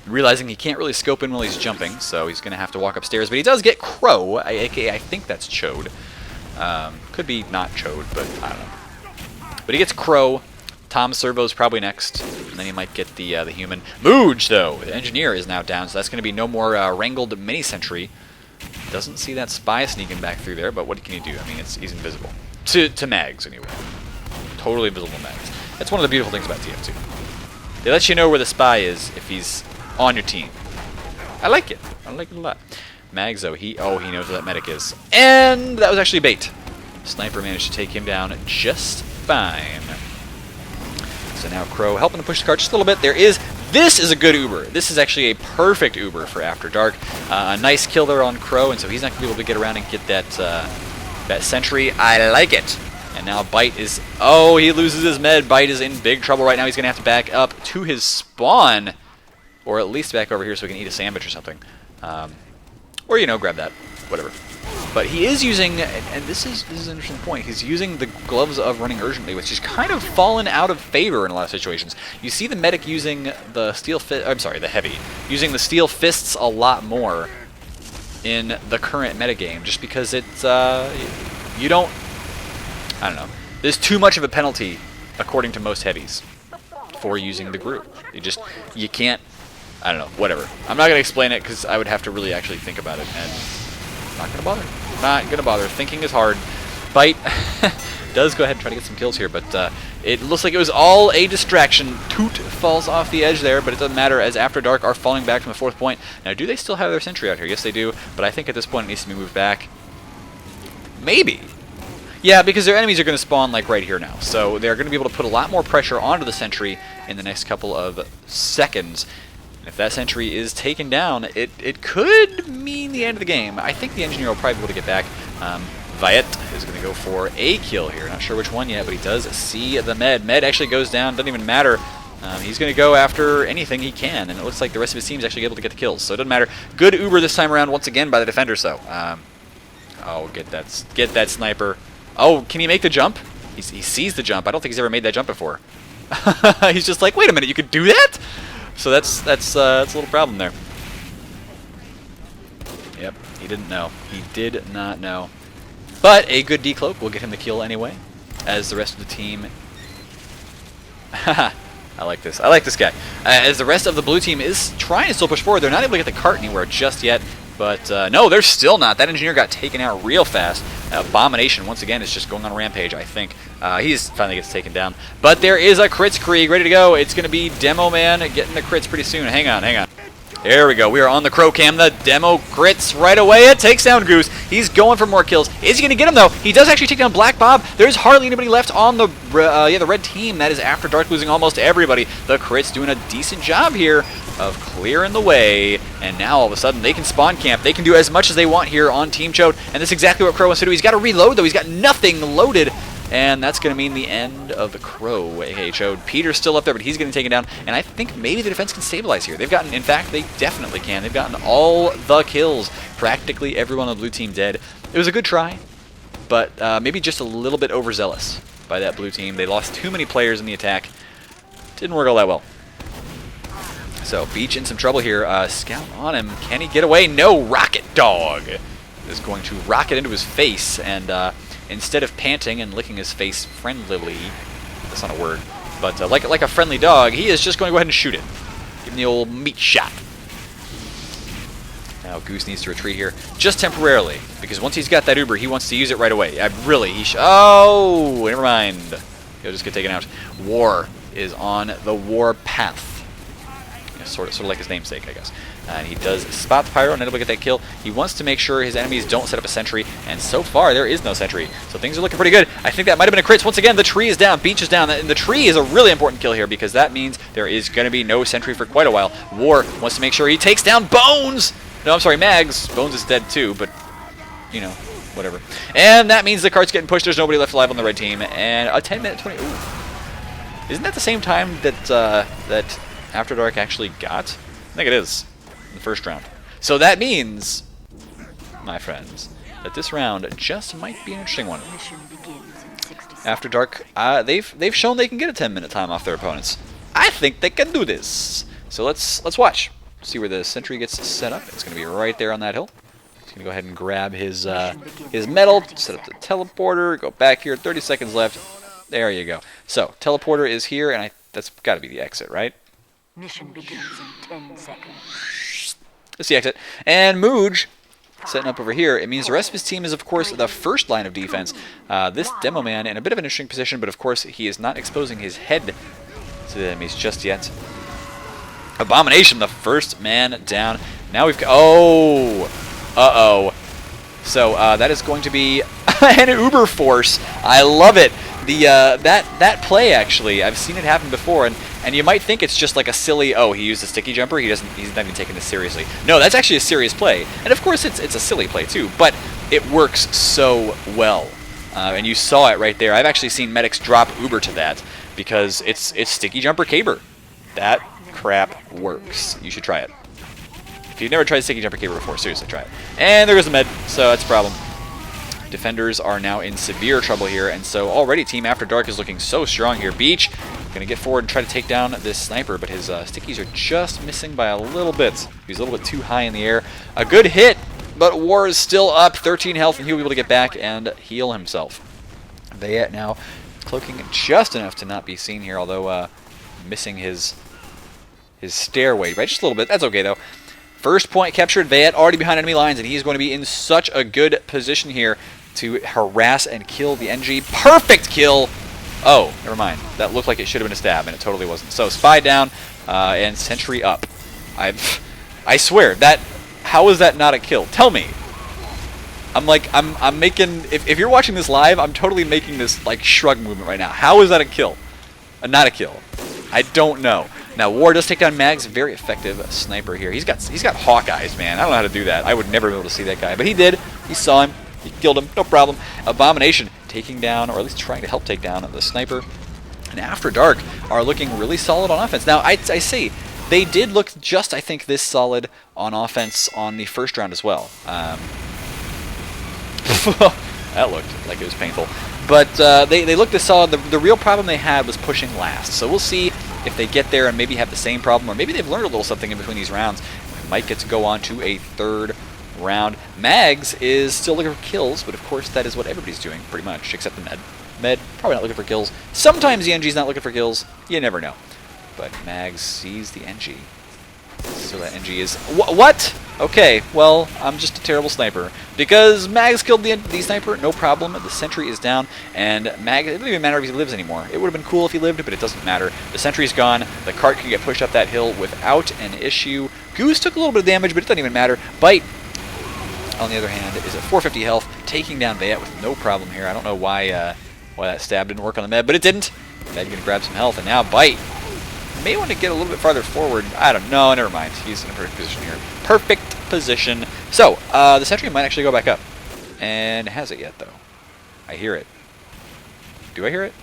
Realizing he can't really scope in while he's jumping, so he's going to have to walk upstairs. But he does get Crow, aka I think that's Chode. Could be not Chode, but I don't know. But he gets Crow. Tom Servo's probably next, and then he might get the human. Mooj, though, the engineer is now down, so that's going to be no more wrangled mini-sentry. Doesn't see that spy sneaking back through there, but what can he do? I mean, he's invisible. To Mags, anyway. Totally invisible Mags. That's one of the beautiful things about TF2. They let you know where the spy is if he's on your team. I like it. I like it a lot. Mags, though, he knows where that medic is. And that was actually bait. Sniper managed to take him down just fine. So now Crow helping to push the cart just a little bit. This is a good Uber. This is actually a perfect Uber for After Dark. A nice kill there on Crow, and so he's not going to be able to get around and get that sentry. I like it. And now Bite is... Oh, he loses his med. Bite is in big trouble right now. He's going to have to back up to his spawn. Or at least back over here so he can eat a sandwich or something. Or, grab that. Whatever. But he is using... And this is an interesting point. He's using the Gloves of Running Urgently, which has kind of fallen out of favor in a lot of situations. You see the medic using the steel fist... I'm sorry, the heavy. Using the steel fists a lot more in the current metagame. Just because it's... you don't... I don't know. There's too much of a penalty, according to most heavies, for using the group. You can't I don't know, whatever. I'm not going to explain it because I would have to really actually think about it, and I'm not going to bother. Not going to bother. Thinking is hard. Bite does go ahead and try to get some kills here, but it looks like it was all a distraction. Toot falls off the edge there, but it doesn't matter as After Dark are falling back from the 4th point. Now, do they still have their sentry out here? Yes, they do, but I think at this point it needs to be moved back. Maybe. Yeah, because their enemies are going to spawn like right here now, so they're going to be able to put a lot more pressure onto the sentry in the next couple of seconds. If that sentry is taken down, it could mean the end of the game. I think the engineer will probably be able to get back. Viet is going to go for a kill here. Not sure which one yet, but he does see the med. Med actually goes down, doesn't even matter. He's going to go after anything he can, and it looks like the rest of his team is actually able to get the kills, so it doesn't matter. Good Uber this time around once again by the defenders, though. Oh, get that sniper. Oh, can he make the jump? He sees the jump. I don't think he's ever made that jump before. He's just like, wait a minute, you could do that? So that's a little problem there. Yep, he didn't know. He did not know. But a good decloak will get him the kill anyway, as the rest of the team... Haha, I like this. I like this guy. As the rest of the blue team is trying to still push forward, they're not able to get the cart anywhere just yet. But no, they're still not. That engineer got taken out real fast. Abomination, once again, is just going on a rampage, I think. He's finally gets taken down. But there is a crits Krieg ready to go. It's going to be Demo Man getting the crits pretty soon. Hang on, hang on. There we go. We are on the crow cam. The demo crits right away. It takes down Goose. He's going for more kills. Is he going to get him, though? He does actually take down Black Bob. There's hardly anybody left on the the red team. That is After Dark losing almost everybody. The crits doing a decent job here of clearing the way. And now, all of a sudden, they can spawn camp. They can do as much as they want here on Team Chode. And that's exactly what Crow wants to do. He's got to reload, though. He's got nothing loaded. And that's going to mean the end of the Crow, aka Chode. Peter's still up there, but he's getting taken down. And I think maybe the defense can stabilize here. They've gotten, in fact, they definitely can. They've gotten all the kills. Practically everyone on the blue team dead. It was a good try, but maybe just a little bit overzealous by that blue team. They lost too many players in the attack. Didn't work all that well. So, Beach in some trouble here. Scout on him. Can he get away? No! Rocket Dog is going to rocket into his face, and instead of panting and licking his face friendlily, that's not a word, but like a friendly dog, he is just going to go ahead and shoot it. Give him the old meat shot. Now Goose needs to retreat here, just temporarily, because once he's got that Uber, he wants to use it right away. Oh, never mind. He'll just get taken out. War is on the war path. Yeah, sort of like his namesake, I guess. And he does spot the Pyro and able to get that kill. He wants to make sure his enemies don't set up a sentry, and so far there is no sentry. So things are looking pretty good. I think that might have been a crit. Once again, the tree is down, Beach is down, and the tree is a really important kill here because that means there is going to be no sentry for quite a while. War wants to make sure he takes down Bones! No, I'm sorry, Mags. Bones is dead too, but, you know, whatever. And that means the cart's getting pushed. There's nobody left alive on the red team, and a 10-minute 20... Ooh. Isn't that the same time that, that After Dark actually got? I think it is. In the first round. So that means, my friends, that this round just might be an interesting one. After Dark, they've shown they can get a 10-minute time off their opponents. I think they can do this. So let's watch. See where the sentry gets set up. It's going to be right there on that hill. He's going to go ahead and grab his medal, set up the teleporter, go back here. 30 seconds left. There you go. So teleporter is here, and that's got to be the exit, right? Mission begins in 10 seconds. That's the exit. And Mooj setting up over here. It means the rest of his team is, of course, the first line of defense. This Demo Man in a bit of an interesting position, but of course he is not exposing his head to the enemies just yet. Abomination, the first man down. Now we've got... Oh! Uh-oh. So that is going to be an Uber Force. I love it. That play, actually, I've seen it happen before, and you might think it's just like a silly, oh, he used a sticky jumper, he's not even taking this seriously. No, that's actually a serious play. And of course it's a silly play too, but it works so well. And you saw it right there. I've actually seen medics drop Uber to that because it's sticky jumper caber. That crap works. You should try it. If you've never tried sticky jumper caber before, seriously try it. And there goes the med, so that's a problem. Defenders are now in severe trouble here, and so already Team After Dark is looking so strong here. Beach going to get forward and try to take down this sniper, but his stickies are just missing by a little bit. He's a little bit too high in the air. A good hit, but War is still up, 13 health, and he'll be able to get back and heal himself. They now cloaking just enough to not be seen here, although missing his his stairway, right? Just a little bit. That's okay, though. First point captured. Vayet already behind enemy lines, and he's going to be in such a good position here to harass and kill the NG. Perfect kill! Oh, never mind. That looked like it should have been a stab, and it totally wasn't. So, spy down, and sentry up. I swear, how is that not a kill? Tell me. I'm making, if you're watching this live, I'm totally making this, like, shrug movement right now. How is that a kill? Not a kill. I don't know. Now, War does take down Mag's very effective sniper here. He's got hawk eyes, man. I don't know how to do that. I would never be able to see that guy, but he did. He saw him. He killed him. No problem. Abomination taking down, or at least trying to help take down the sniper. And After Dark are looking really solid on offense. Now, I say, they did look just, I think, this solid on offense on the first round as well. That looked like it was painful. But they looked this solid. The real problem they had was pushing last. So we'll see if they get there and maybe have the same problem, or maybe they've learned a little something in between these rounds. We might get to go on to a third round. Mags is still looking for kills, but of course that is what everybody's doing, pretty much, except the Med. Med, probably not looking for kills. Sometimes the NG's not looking for kills. You never know. But Mags sees the NG. So that NG is... What? Okay, well, I'm just a terrible sniper. Because Mags killed the sniper, no problem. The sentry is down, and Mag... It doesn't even matter if he lives anymore. It would have been cool if he lived, but it doesn't matter. The sentry's gone. The cart can get pushed up that hill without an issue. Goose took a little bit of damage, but it doesn't even matter. Bite, on the other hand, is at 450 health, taking down Vayet with no problem here. I don't know why that stab didn't work on the Med, but it didn't. Med gonna grab some health, and now Bite may want to get a little bit farther forward. I don't know. Never mind. He's in a perfect position here. Perfect position. So, the sentry might actually go back up. And has it yet, though? I hear it. Do I hear it?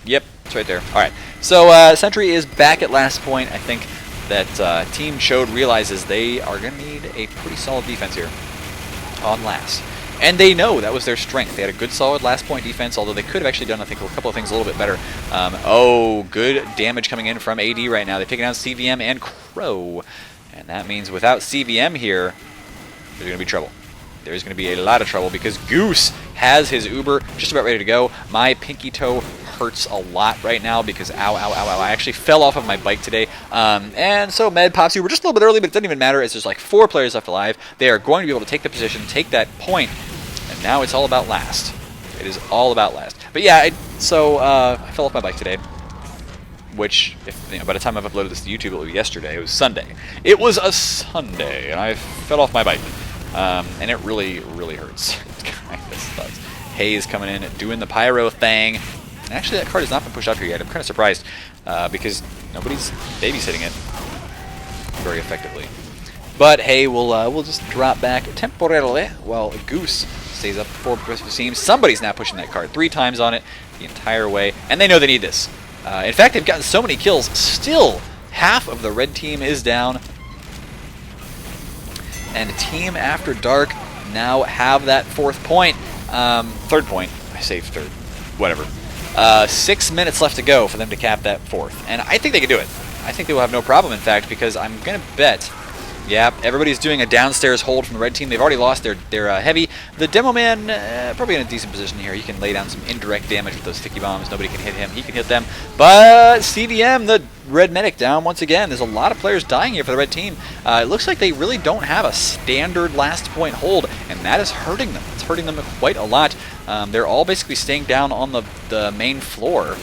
Yep, it's right there. Alright. So, sentry is back at last point. I think that Team Chode realizes they are going to need a pretty solid defense here on last. And they know that was their strength. They had a good, solid last point defense, although they could have actually done, I think, a couple of things a little bit better. Oh, good damage coming in from AD right now. They've taken down CVM and Crow. And that means without CVM here, there's going to be trouble. There's going to be a lot of trouble because Goose has his Uber just about ready to go. My pinky toe hurts a lot right now because ow, ow, ow, ow. I actually fell off of my bike today. And so Med pops Uber just a little bit early, but it doesn't even matter as there's like 4 players left alive. They are going to be able to take the position, take that point, and now it's all about last. It is all about last. But yeah, I fell off my bike today, which, by the time I've uploaded this to YouTube, it will be yesterday. It was Sunday. It was a Sunday, and I fell off my bike. And it really, really hurts. It kind of sucks. Hayes coming in, doing the pyro thing. And actually, that card has not been pushed up here yet. I'm kind of surprised because nobody's babysitting it very effectively. But hey, we'll just drop back temporarily while Goose stays up for progressive team. Somebody's now pushing that card 3 times on it the entire way, and they know they need this. In fact, they've gotten so many kills. Still, half of the red team is down. And Team After Dark now have that 4th point. 3rd point. I say 3rd. Whatever. 6 minutes left to go for them to cap that 4th. And I think they can do it. I think they will have no problem, in fact, because I'm going to bet... Yeah, everybody's doing a downstairs hold from the red team. They've already lost their heavy. The Demo Man, probably in a decent position here. He can lay down some indirect damage with those sticky bombs. Nobody can hit him. He can hit them. But CVM, the red medic, down once again. There's a lot of players dying here for the red team. It looks like they really don't have a standard last point hold, and that is hurting them. It's hurting them quite a lot. They're all basically staying down on the main floor.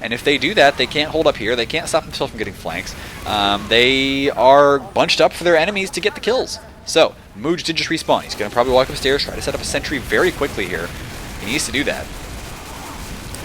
And if they do that, they can't hold up here. They can't stop themselves from getting flanks. They are bunched up for their enemies to get the kills. So, Mooj did just respawn. He's going to probably walk upstairs, try to set up a sentry very quickly here. He needs to do that.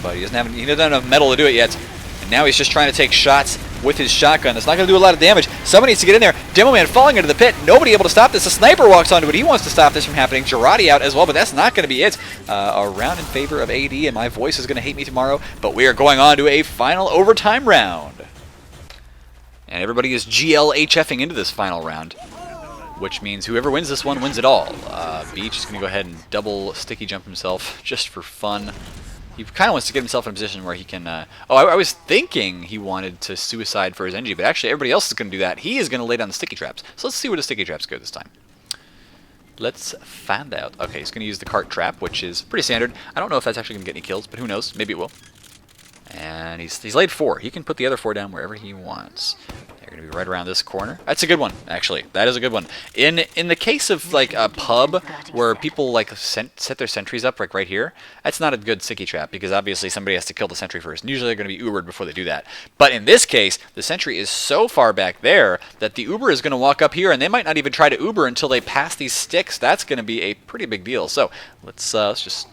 But he doesn't have enough metal to do it yet. And now he's just trying to take shots with his shotgun. That's not going to do a lot of damage. Somebody needs to get in there. Demo Man falling into the pit. Nobody able to stop this. A sniper walks onto it. He wants to stop this from happening. Girardi out as well, but that's not going to be it. A round in favor of AD, and my voice is going to hate me tomorrow. But we are going on to a final overtime round. And everybody is GLHFing into this final round, which means whoever wins this one wins it all. Beach is going to go ahead and double sticky jump himself just for fun. He kind of wants to get himself in a position where he can... I was thinking he wanted to suicide for his NG, but actually everybody else is going to do that. He is going to lay down the sticky traps. So let's see where the sticky traps go this time. Let's find out. Okay, he's going to use the cart trap, which is pretty standard. I don't know if that's actually going to get any kills, but who knows? Maybe it will. And And he's laid 4. He can put the other 4 down wherever he wants. They're going to be right around this corner. That's a good one, actually. That is a good one. In the case of like a pub where people like set their sentries up like right here, that's not a good sticky trap because obviously somebody has to kill the sentry first. And usually they're going to be Ubered before they do that. But in this case, the sentry is so far back there that the Uber is going to walk up here, and they might not even try to Uber until they pass these sticks. That's going to be a pretty big deal. So let's just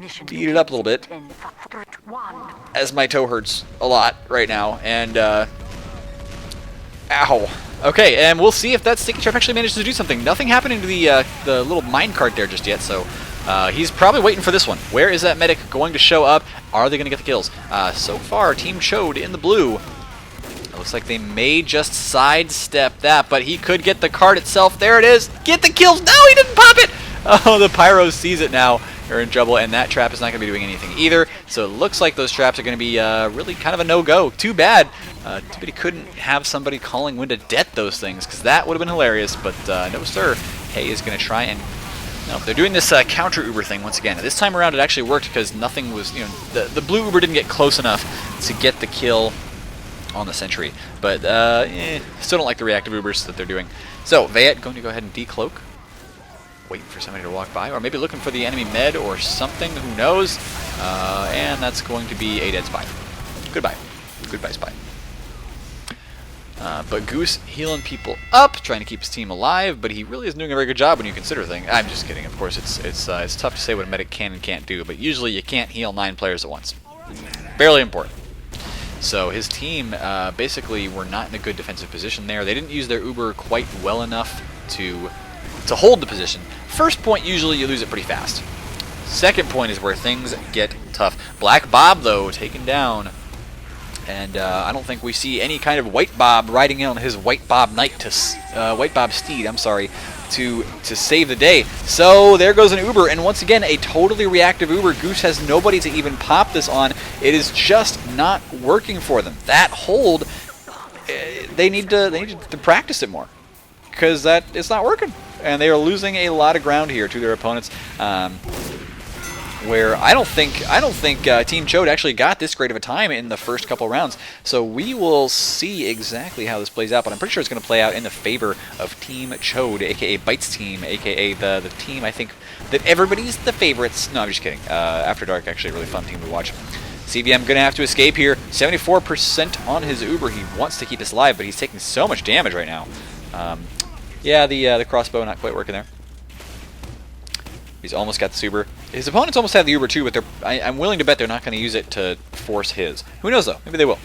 speed it up a little bit, as my toe hurts a lot right now, and ow. Okay, and we'll see if that sticky trap actually manages to do something. Nothing happening to the little minecart there just yet, so he's probably waiting for this one. Where is that medic going to show up? Are they going to get the kills? So far, Team Chode in the blue. It looks like they may just sidestep that, but he could get the cart itself. There it is. Get the kills. No, he didn't pop it. Oh, the Pyro sees it now. They're in trouble, and that trap is not going to be doing anything either. So it looks like those traps are going to be really kind of a no-go. Too bad. Too bad he couldn't have somebody calling when to det those things, because that would have been hilarious. But no, sir. Hay is going to try and... No, they're doing this counter Uber thing once again. This time around, it actually worked because nothing was... the blue Uber didn't get close enough to get the kill on the sentry. But still don't like the reactive Ubers that they're doing. So, Vayet going to go ahead and decloak. Waiting for somebody to walk by, or maybe looking for the enemy med or something, who knows. And that's going to be a dead spy. Goodbye. Goodbye, spy. But Goose healing people up, trying to keep his team alive, but he really isn't doing a very good job when you consider things. I'm just kidding, of course. It's tough to say what a medic can and can't do, but usually you can't heal 9 players at once. Fairly important. So his team basically were not in a good defensive position there. They didn't use their Uber quite well enough to hold the position. First point, usually you lose it pretty fast. Second point is where things get tough. Black Bob, though, taken down. And I don't think we see any kind of White Bob riding in on his White Bob Knight White Bob Steed, I'm sorry, to save the day. So there goes an Uber, and once again, a totally reactive Uber. Goose has nobody to even pop this on. It is just not working for them. That hold, they need to practice it more, because it's not working. And they are losing a lot of ground here to their opponents, where I don't think Team Chode actually got this great of a time in the first couple rounds. So we will see exactly how this plays out, but I'm pretty sure it's going to play out in the favor of Team Chode, aka Bites team, aka the team I think that everybody's the favorites. No, I'm just kidding. After Dark, actually a really fun team to watch. CVM going to have to escape here. 74% on his Uber. He wants to keep this alive, but he's taking so much damage right now. Yeah, the crossbow not quite working there. He's almost got the Uber. His opponents almost have the Uber too, but I'm willing to bet they're not going to use it to force his. Who knows though? Maybe they will.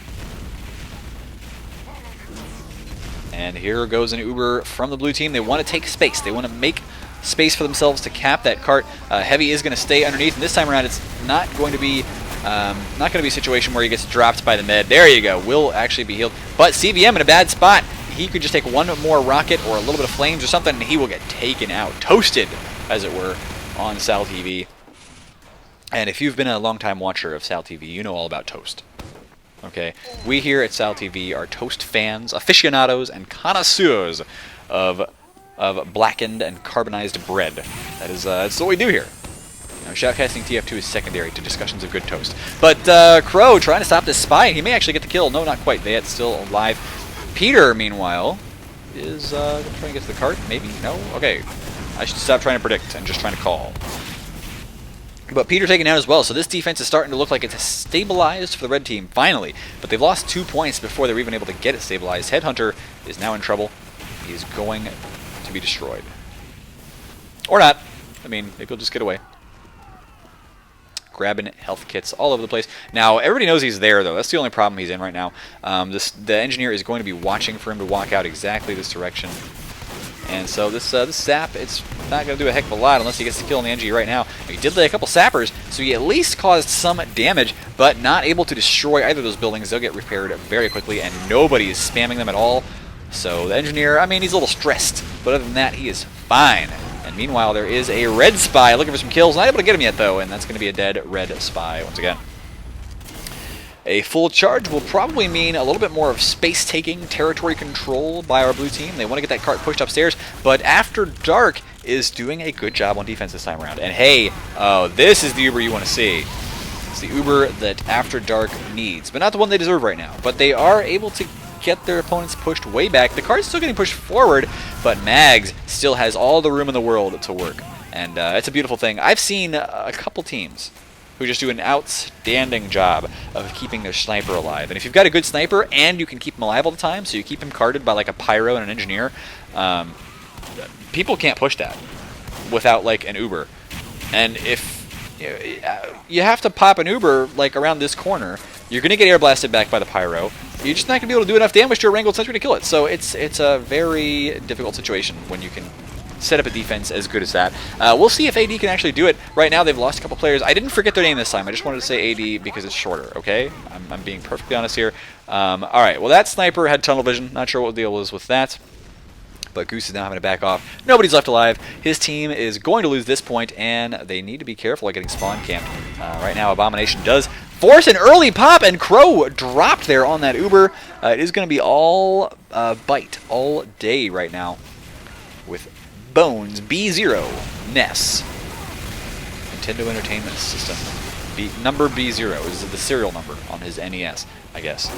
And here goes an Uber from the blue team. They want to take space. They want to make space for themselves to cap that cart. Heavy is going to stay underneath, and this time around it's not going to be a situation where he gets dropped by the med. There you go. Will actually be healed. But CVM in a bad spot. He could just take one more rocket or a little bit of flames or something, and he will get taken out. Toasted, as it were, on SalTV. And if you've been a long-time watcher of SalTV, you know all about toast. Okay? We here at SalTV are toast fans, aficionados, and connoisseurs of blackened and carbonized bread. That's what we do here. Now, shoutcasting TF2 is secondary to discussions of good toast. But Crow trying to stop this spy. He may actually get the kill. No, not quite. They're still alive. Peter, meanwhile, is trying to get to the cart. Maybe? No? Okay. I should stop trying to predict and just trying to call. But Peter taken down as well, so this defense is starting to look like it's stabilized for the red team, finally. But they've lost 2 points before they're even able to get it stabilized. Headhunter is now in trouble. He's going to be destroyed. Or not. I mean, maybe he'll just get away. Grabbing health kits all over the place. Now, everybody knows he's there, though. That's the only problem he's in right now. The engineer is going to be watching for him to walk out exactly this direction. And so this sap, it's not going to do a heck of a lot unless he gets the kill on the NG right now. He did lay a couple sappers, so he at least caused some damage, but not able to destroy either of those buildings. They'll get repaired very quickly, and nobody is spamming them at all. So the engineer, I mean, he's a little stressed, but other than that, he is fine. And meanwhile, there is a red spy looking for some kills. Not able to get him yet, though, and that's going to be a dead red spy once again. A full charge will probably mean a little bit more of space-taking, territory control by our blue team. They want to get that cart pushed upstairs, but After Dark is doing a good job on defense this time around. And hey, oh, this is the Uber you want to see. It's the Uber that After Dark needs, but not the one they deserve right now. But they are able to get their opponents pushed way back. The card's still getting pushed forward, but Mags still has all the room in the world to work. And it's a beautiful thing. I've seen a couple teams who just do an outstanding job of keeping their sniper alive. And if you've got a good sniper and you can keep him alive all the time, so you keep him carded by like a pyro and an engineer, people can't push that without like an Uber. And if you have to pop an Uber like around this corner, you're going to get air blasted back by the pyro. You're just not going to be able to do enough damage to a wrangled sentry to kill it. So it's a very difficult situation when you can set up a defense as good as that. We'll see if AD can actually do it. Right now they've lost a couple players. I didn't forget their name this time. I just wanted to say AD because it's shorter, okay? I'm being perfectly honest here. Alright, well that sniper had tunnel vision. Not sure what the deal was with that. But Goose is now having to back off. Nobody's left alive. His team is going to lose this point, and they need to be careful at getting spawn camped. Right now, Abomination does force an early pop, and Crow dropped there on that Uber. It is going to be all bite all day right now with Bones B0 Ness. Nintendo Entertainment System. Number B0 is the serial number on his NES, I guess.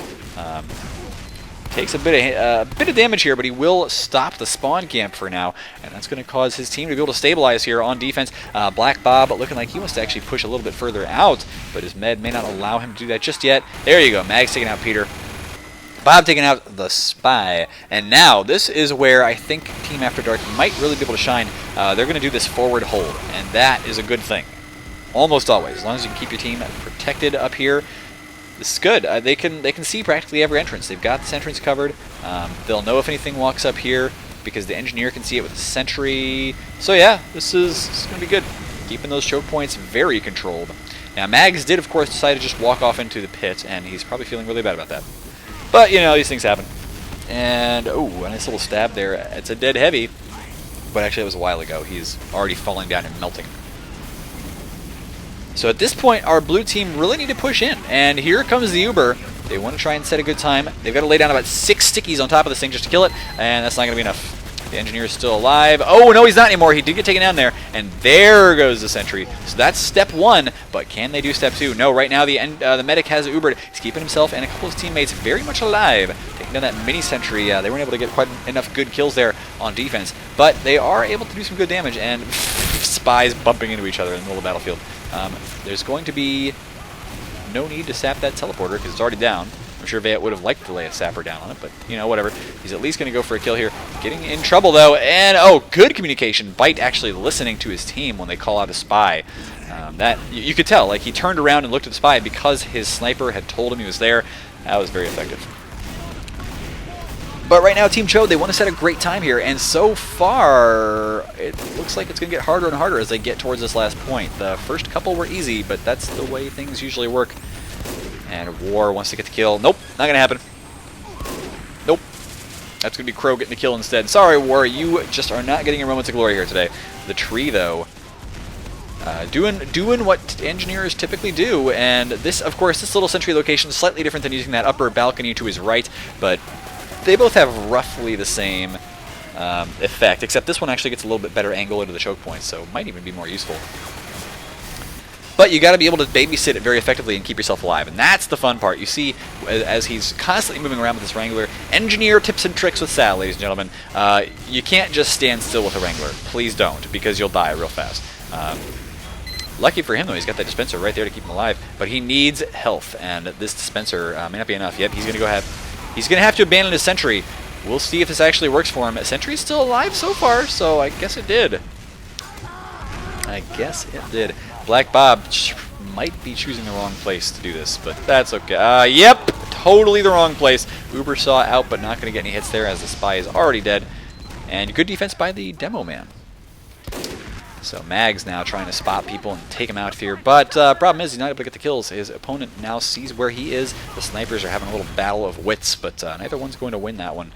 Takes a bit of damage here, but he will stop the spawn camp for now, and that's going to cause his team to be able to stabilize here on defense. Black Bob looking like he wants to actually push a little bit further out, but his med may not allow him to do that just yet. There you go, Mag's taking out Peter. Bob taking out the Spy, and now this is where I think Team After Dark might really be able to shine. They're going to do this forward hold, and that is a good thing. Almost always, as long as you can keep your team protected up here. This is good. They can see practically every entrance. They've got this entrance covered. They'll know if anything walks up here because the engineer can see it with the sentry. So yeah, this is going to be good. Keeping those choke points very controlled. Now Mags did, of course, decide to just walk off into the pit, and he's probably feeling really bad about that. But, you know, these things happen. And, oh, a nice little stab there. It's a dead heavy, but actually it was a while ago. He's already falling down and melting. So at this point, our blue team really need to push in. And here comes the Uber. They want to try and set a good time. They've got to lay down about 6 stickies on top of this thing just to kill it, and that's not going to be enough. The engineer is still alive. Oh, no, he's not anymore. He did get taken down there, and there goes the sentry. So that's step 1, but can they do step 2? No, right now the medic has Ubered. He's keeping himself and a couple of his teammates very much alive. Taking down that mini sentry. They weren't able to get quite enough good kills there on defense, but they are able to do some good damage, and spies bumping into each other in the middle of the battlefield. There's going to be no need to sap that teleporter because it's already down. I'm sure Vayet would have liked to lay a sapper down on it, but, you know, whatever. He's at least going to go for a kill here. Getting in trouble, though, and, oh, good communication. Bite actually listening to his team when they call out a spy. That you could tell, like, he turned around and looked at the spy because his sniper had told him he was there. That was very effective. But right now, Team Chode, they want to set a great time here, and so far, it looks like it's going to get harder and harder as they get towards this last point. The first couple were easy, but that's the way things usually work. And War wants to get the kill. Nope, not going to happen. Nope. That's going to be Crow getting the kill instead. Sorry, War, you just are not getting your moments of glory here today. The tree, though, doing what engineers typically do, and this, of course, this little sentry location is slightly different than using that upper balcony to his right, but they both have roughly the same effect, except this one actually gets a little bit better angle into the choke points, so it might even be more useful. But you got to be able to babysit it very effectively and keep yourself alive, and that's the fun part. You see, as he's constantly moving around with this Wrangler, engineer tips and tricks with Sal, ladies and gentlemen. You can't just stand still with a Wrangler. Please don't, because you'll die real fast. Lucky for him, though, he's got that dispenser right there to keep him alive, but he needs health, and this dispenser may not be enough. Yep, he's going to have to abandon his sentry. We'll see if this actually works for him. Sentry's still alive so far, so I guess it did. Black Bob might be choosing the wrong place to do this, but that's okay. Yep, totally the wrong place. Uber saw out, but not going to get any hits there as the spy is already dead. And good defense by the demo man. So Mag's now trying to spot people and take him out here, but problem is he's not able to get the kills. His opponent now sees where he is. The snipers are having a little battle of wits, but neither one's going to win that one.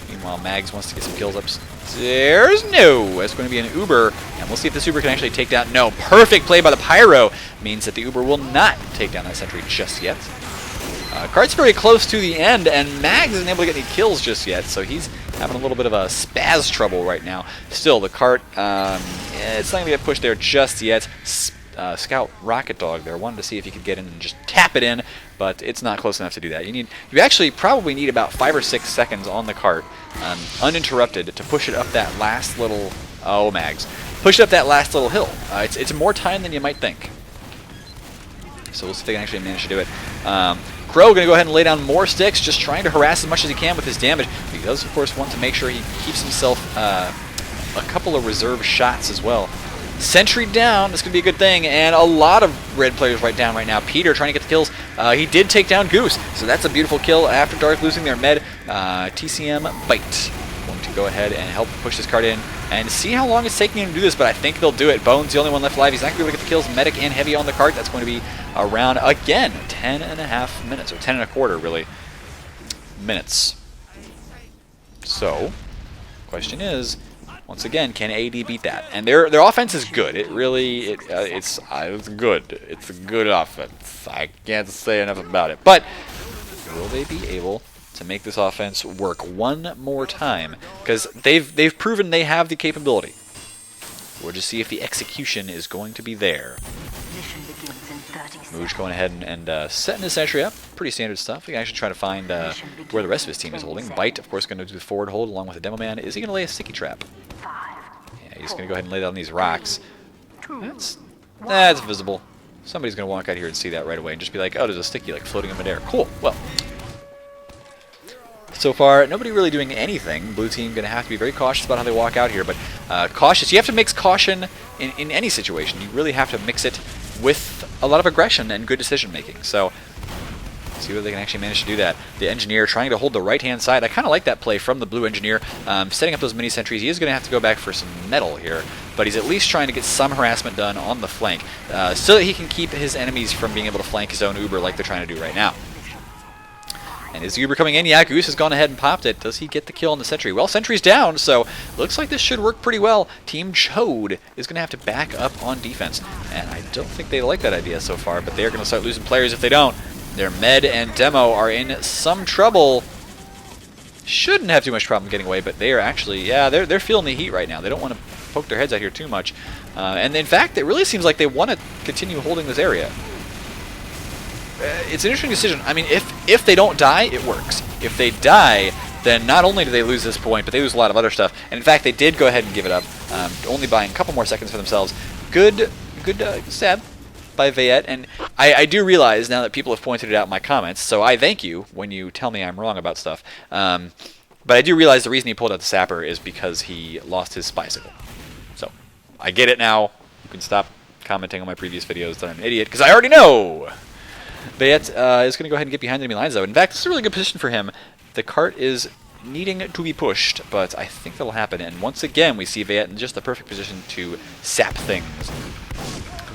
Meanwhile, Mags wants to get some kills upstairs. No! It's going to be an Uber, and we'll see if this Uber can actually take down... No, perfect play by the Pyro means that the Uber will not take down that sentry just yet. Cart's very close to the end, and Mags isn't able to get any kills just yet, so he's having a little bit of a spaz trouble right now. Still, the cart, it's not going to get pushed there just yet. scout rocket dog there. Wanted to see if he could get in and just tap it in, but it's not close enough to do that. You actually probably need about 5 or 6 seconds on the cart, uninterrupted, to push it up that last little, oh mags, push it up that last little hill. It's more time than you might think. So we'll see if they can actually manage to do it. Crow going to go ahead and lay down more sticks, just trying to harass as much as he can with his damage. He does, of course, want to make sure he keeps himself a couple of reserve shots as well. Sentry down, this could be a good thing, and a lot of red players down right now. Peter trying to get the kills. He did take down Goose, so that's a beautiful kill after Dark losing their med. TCM Bite going to go ahead and help push this card in and see how long it's taking him to do this, but I think they'll do it. Bone's the only one left alive. He's not going to be able to get the kills. Medic and Heavy on the cart. That's going to be around, again, 10.5 minutes, or 10.25, really, minutes. So, question is, once again, can AD beat that? And their offense is good. It's good. It's a good offense. I can't say enough about it. But will they be able to make this offense work one more time? Because they've proven they have the capability. We'll just see if the execution is going to be there. Mooj going ahead and setting his sentry up. Pretty standard stuff. We can actually try to find where the rest of his team is holding. Bite, of course, going to do the forward hold along with the Demo Man. Is he going to lay a sticky trap? Yeah, he's going to go ahead and lay down these rocks. That's visible. Somebody's going to walk out here and see that right away and just be like, oh, there's a sticky like floating in midair. Cool. Well, so far, nobody really doing anything. Blue team going to have to be very cautious about how they walk out here, but cautious. You have to mix caution in any situation. You really have to mix it with a lot of aggression and good decision making. So, see whether they can actually manage to do that. The engineer trying to hold the right-hand side. I kind of like that play from the blue engineer. Setting up those mini sentries. He is going to have to go back for some metal here, but he's at least trying to get some harassment done on the flank so that he can keep his enemies from being able to flank his own Uber like they're trying to do right now. And is the Uber coming in? Yeah, Goose has gone ahead and popped it. Does he get the kill on the sentry? Well, sentry's down, so looks like this should work pretty well. Team Chode is going to have to back up on defense. And I don't think they like that idea so far, but they're going to start losing players if they don't. Their med and demo are in some trouble. Shouldn't have too much problem getting away, but they are actually, yeah, they're feeling the heat right now. They don't want to poke their heads out here too much. And in fact, it really seems like they want to continue holding this area. It's an interesting decision. I mean, if they don't die, it works. If they die, then not only do they lose this point, but they lose a lot of other stuff. And in fact, they did go ahead and give it up, only buying a couple more seconds for themselves. Good stab by Vayette. And I do realize now that people have pointed it out in my comments, so I thank you when you tell me I'm wrong about stuff. But I do realize the reason he pulled out the sapper is because he lost his bicycle. So I get it now. You can stop commenting on my previous videos that I'm an idiot, because I already know. Vayette is going to go ahead and get behind enemy lines, though. In fact, this is a really good position for him. The cart is needing to be pushed, but I think that'll happen. And once again, we see Vayette in just the perfect position to sap things.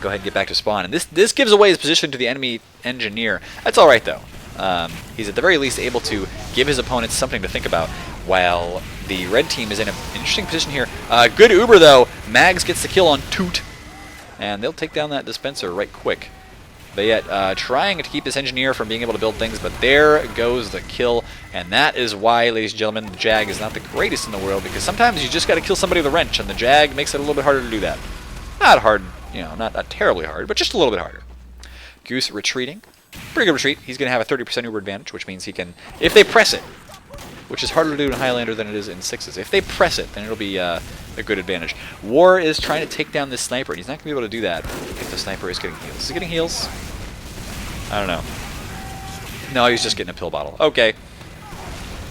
Go ahead and get back to spawn. And this gives away his position to the enemy engineer. That's all right, though. He's at the very least able to give his opponents something to think about, while the red team is in an interesting position here. Good Uber, though. Mags gets the kill on Toot, and they'll take down that dispenser right quick. Vayette trying to keep this engineer from being able to build things, but there goes the kill. And that is why, ladies and gentlemen, the Jag is not the greatest in the world, because sometimes you just got to kill somebody with a wrench, and the Jag makes it a little bit harder to do that. Not hard, you know, not terribly hard, but just a little bit harder. Goose retreating. Pretty good retreat. He's going to have a 30% Uber advantage, which means he can, if they press it, which is harder to do in Highlander than it is in 6s. If they press it, then it'll be a good advantage. War is trying to take down this sniper, and he's not going to be able to do that if the sniper is getting heals. Is he getting heals? I don't know. No, he's just getting a pill bottle. Okay.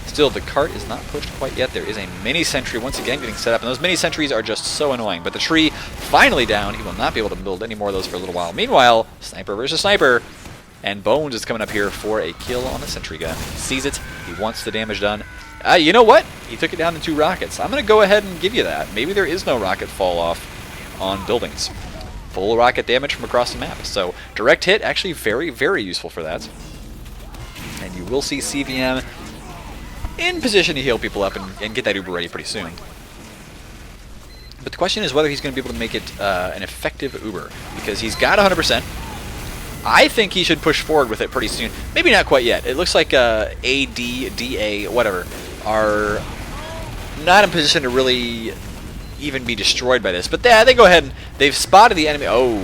Still, the cart is not pushed quite yet. There is a mini sentry once again getting set up, and those mini sentries are just so annoying. But the tree finally down. He will not be able to build any more of those for a little while. Meanwhile, sniper versus sniper. And Bones is coming up here for a kill on the sentry gun. He sees it. He wants the damage done. You know what? He took it down to 2 rockets. I'm going to go ahead and give you that. Maybe there is no rocket fall off on buildings. Full rocket damage from across the map. So direct hit, actually very, very useful for that. And you will see CVM in position to heal people up and get that Uber ready pretty soon. But the question is whether he's going to be able to make it an effective Uber, because he's got 100%. I think he should push forward with it pretty soon. Maybe not quite yet. It looks like AD, DA, whatever, are not in position to really even be destroyed by this. But they go ahead and they've spotted the enemy. Oh,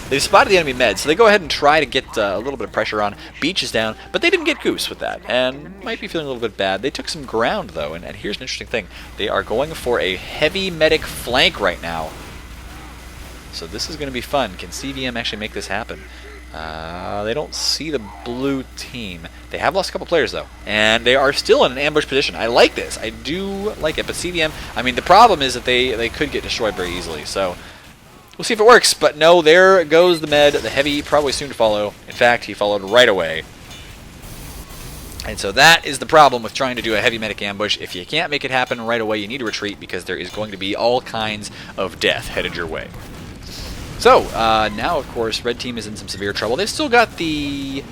They've spotted the enemy med, so they go ahead and try to get a little bit of pressure on. Beach is down, but they didn't get Goose with that, and might be feeling a little bit bad. They took some ground, though, and here's an interesting thing. They are going for a heavy medic flank right now. So this is going to be fun. Can CVM actually make this happen? They don't see the blue team. They have lost a couple players, though, and they are still in an ambush position. I like this. I do like it, but CVM, I mean, the problem is that they could get destroyed very easily, so we'll see if it works. But no, there goes the med. The heavy probably soon to follow. In fact, he followed right away. And so that is the problem with trying to do a heavy medic ambush. If you can't make it happen right away, you need to retreat because there is going to be all kinds of death headed your way. So, now, of course, red team is in some severe trouble. They've still got the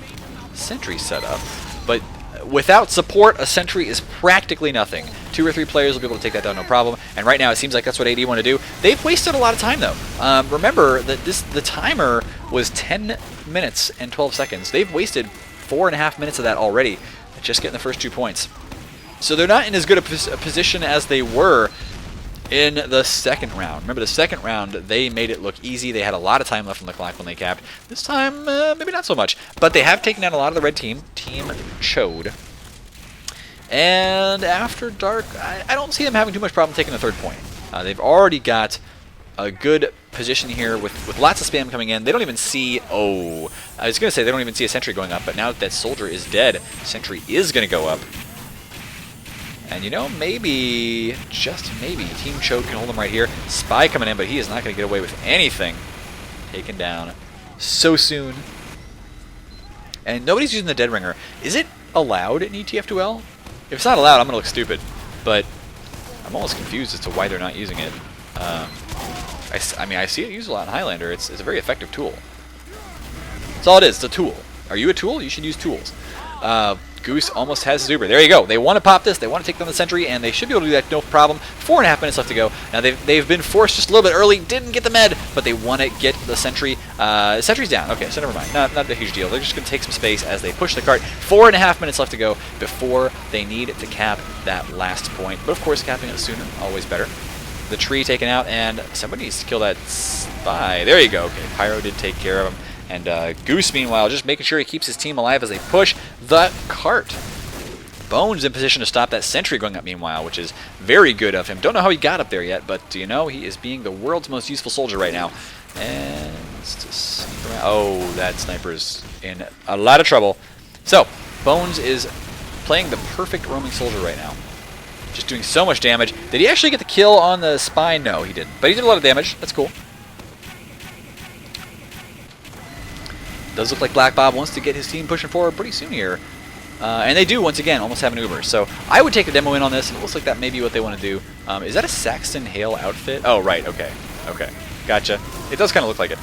sentry set up, but without support, a sentry is practically nothing. 2 or 3 players will be able to take that down no problem, and right now it seems like that's what AD want to do. They've wasted a lot of time, though. Remember that the timer was 10 minutes and 12 seconds. They've wasted 4.5 minutes of that already, just getting the first 2 points. So they're not in as good a position as they were in the second round. Remember, the second round, they made it look easy. They had a lot of time left on the clock when they capped. This time, maybe not so much. But they have taken down a lot of the red team, Team Chode. And after dark, I don't see them having too much problem taking the 3rd point. They've already got a good position here with lots of spam coming in. They don't even see... Oh, I was going to say they don't even see a sentry going up, but now that soldier is dead, sentry is going to go up. And you know, maybe, just maybe, Team Chode can hold him right here. Spy coming in, but he is not going to get away with anything. Taken down so soon. And nobody's using the Dead Ringer. Is it allowed in ETF2L? If it's not allowed, I'm going to look stupid. But I'm almost confused as to why they're not using it. I mean, I see it used a lot in Highlander. It's a very effective tool. That's all it is. It's a tool. Are you a tool? You should use tools. Goose almost has Zuber. There you go. They want to pop this. They want to take down the sentry, and they should be able to do that no problem. 4.5 minutes left to go. Now, they've been forced just a little bit early. Didn't get the med, but they want to get the sentry. Sentry's down. Okay, so never mind. Not a huge deal. They're just going to take some space as they push the cart. 4.5 minutes left to go before they need to cap that last point. But, of course, capping it sooner, always better. The tree taken out, and somebody needs to kill that spy. There you go. Okay, Pyro did take care of him. And Goose, meanwhile, just making sure he keeps his team alive as they push the cart. Bones in position to stop that sentry going up, meanwhile, which is very good of him. Don't know how he got up there yet, but, you know, he is being the world's most useful soldier right now. And let's just sneak around. Oh, that sniper's in a lot of trouble. So, Bones is playing the perfect roaming soldier right now. Just doing so much damage. Did he actually get the kill on the spy? No, he didn't. But he did a lot of damage. That's cool. Does look like Black Bob wants to get his team pushing forward pretty soon here. And they do, once again, almost have an Uber. So I would take a demo in on this, and it looks like that may be what they want to do. Is that a Saxton Hale outfit? Oh, right, okay. Okay, gotcha. It does kind of look like it.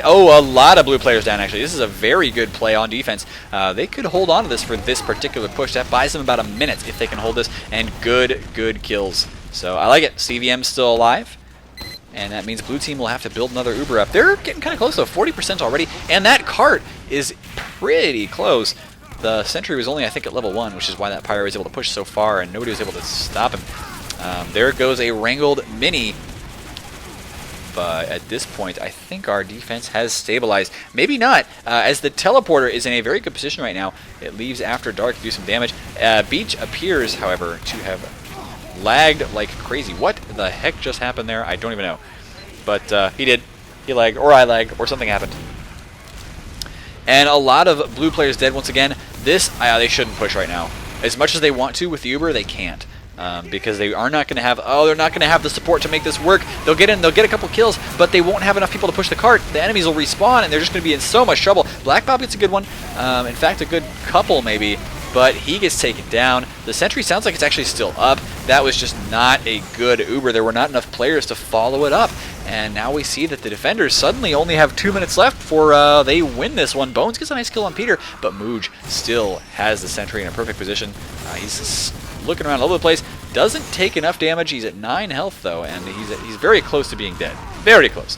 Oh, a lot of blue players down, actually. This is a very good play on defense. They could hold on to this for this particular push. That buys them about a minute if they can hold this, and good kills. So I like it. CVM's still alive. And that means blue team will have to build another Uber up. They're getting kind of close, though. 40% already. And that cart is pretty close. The sentry was only, I think, at level 1, which is why that Pyro was able to push so far, and nobody was able to stop him. There goes a wrangled mini. But at this point, I think our defense has stabilized. Maybe not, as the teleporter is in a very good position right now. It leaves after dark to do some damage. Beach appears, however, to have lagged like crazy. What the heck just happened there? I don't even know. But he did. He lagged, or I lagged, or something happened. And a lot of blue players dead once again. This, they shouldn't push right now. As much as they want to with the Uber, they can't. Because they are not going to have, they're not going to have the support to make this work. They'll get in, they'll get a couple kills, but they won't have enough people to push the cart. The enemies will respawn, and they're just going to be in so much trouble. Black Bob gets a good one. In fact, a good couple, maybe. But he gets taken down. The sentry sounds like it's actually still up. That was just not a good Uber. There were not enough players to follow it up. And now we see that the defenders suddenly only have 2 minutes left before they win this one. Bones gets a nice kill on Peter, but Mooj still has the sentry in a perfect position. He's looking around all over the place. Doesn't take enough damage. He's at 9 health, though, and he's very close to being dead. Very close.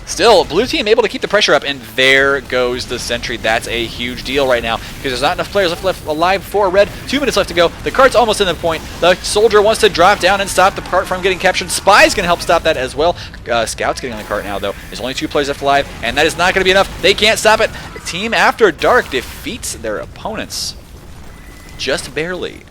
Still, blue team able to keep the pressure up, and there goes the sentry. That's a huge deal right now, because there's not enough players left alive for red. 2 minutes left to go. The cart's almost in the point. The soldier wants to drop down and stop the cart from getting captured. Spy's going to help stop that as well. Scout's getting on the cart now, though. There's only 2 players left alive, and that is not going to be enough. They can't stop it. Team After Dark defeats their opponents just barely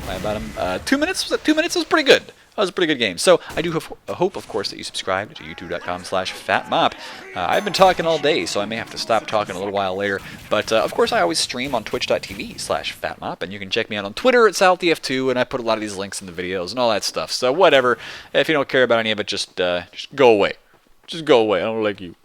by about 2 minutes. 2 minutes was pretty good. That was a pretty good game. So I do hope, of course, that you subscribe to youtube.com/fatmop. I've been talking all day, so I may have to stop talking a little while later. But, of course, I always stream on twitch.tv/fatmop, and you can check me out on Twitter at SalTV2, and I put a lot of these links in the videos and all that stuff. So whatever. If you don't care about any of it, just go away. Just go away. I don't like you.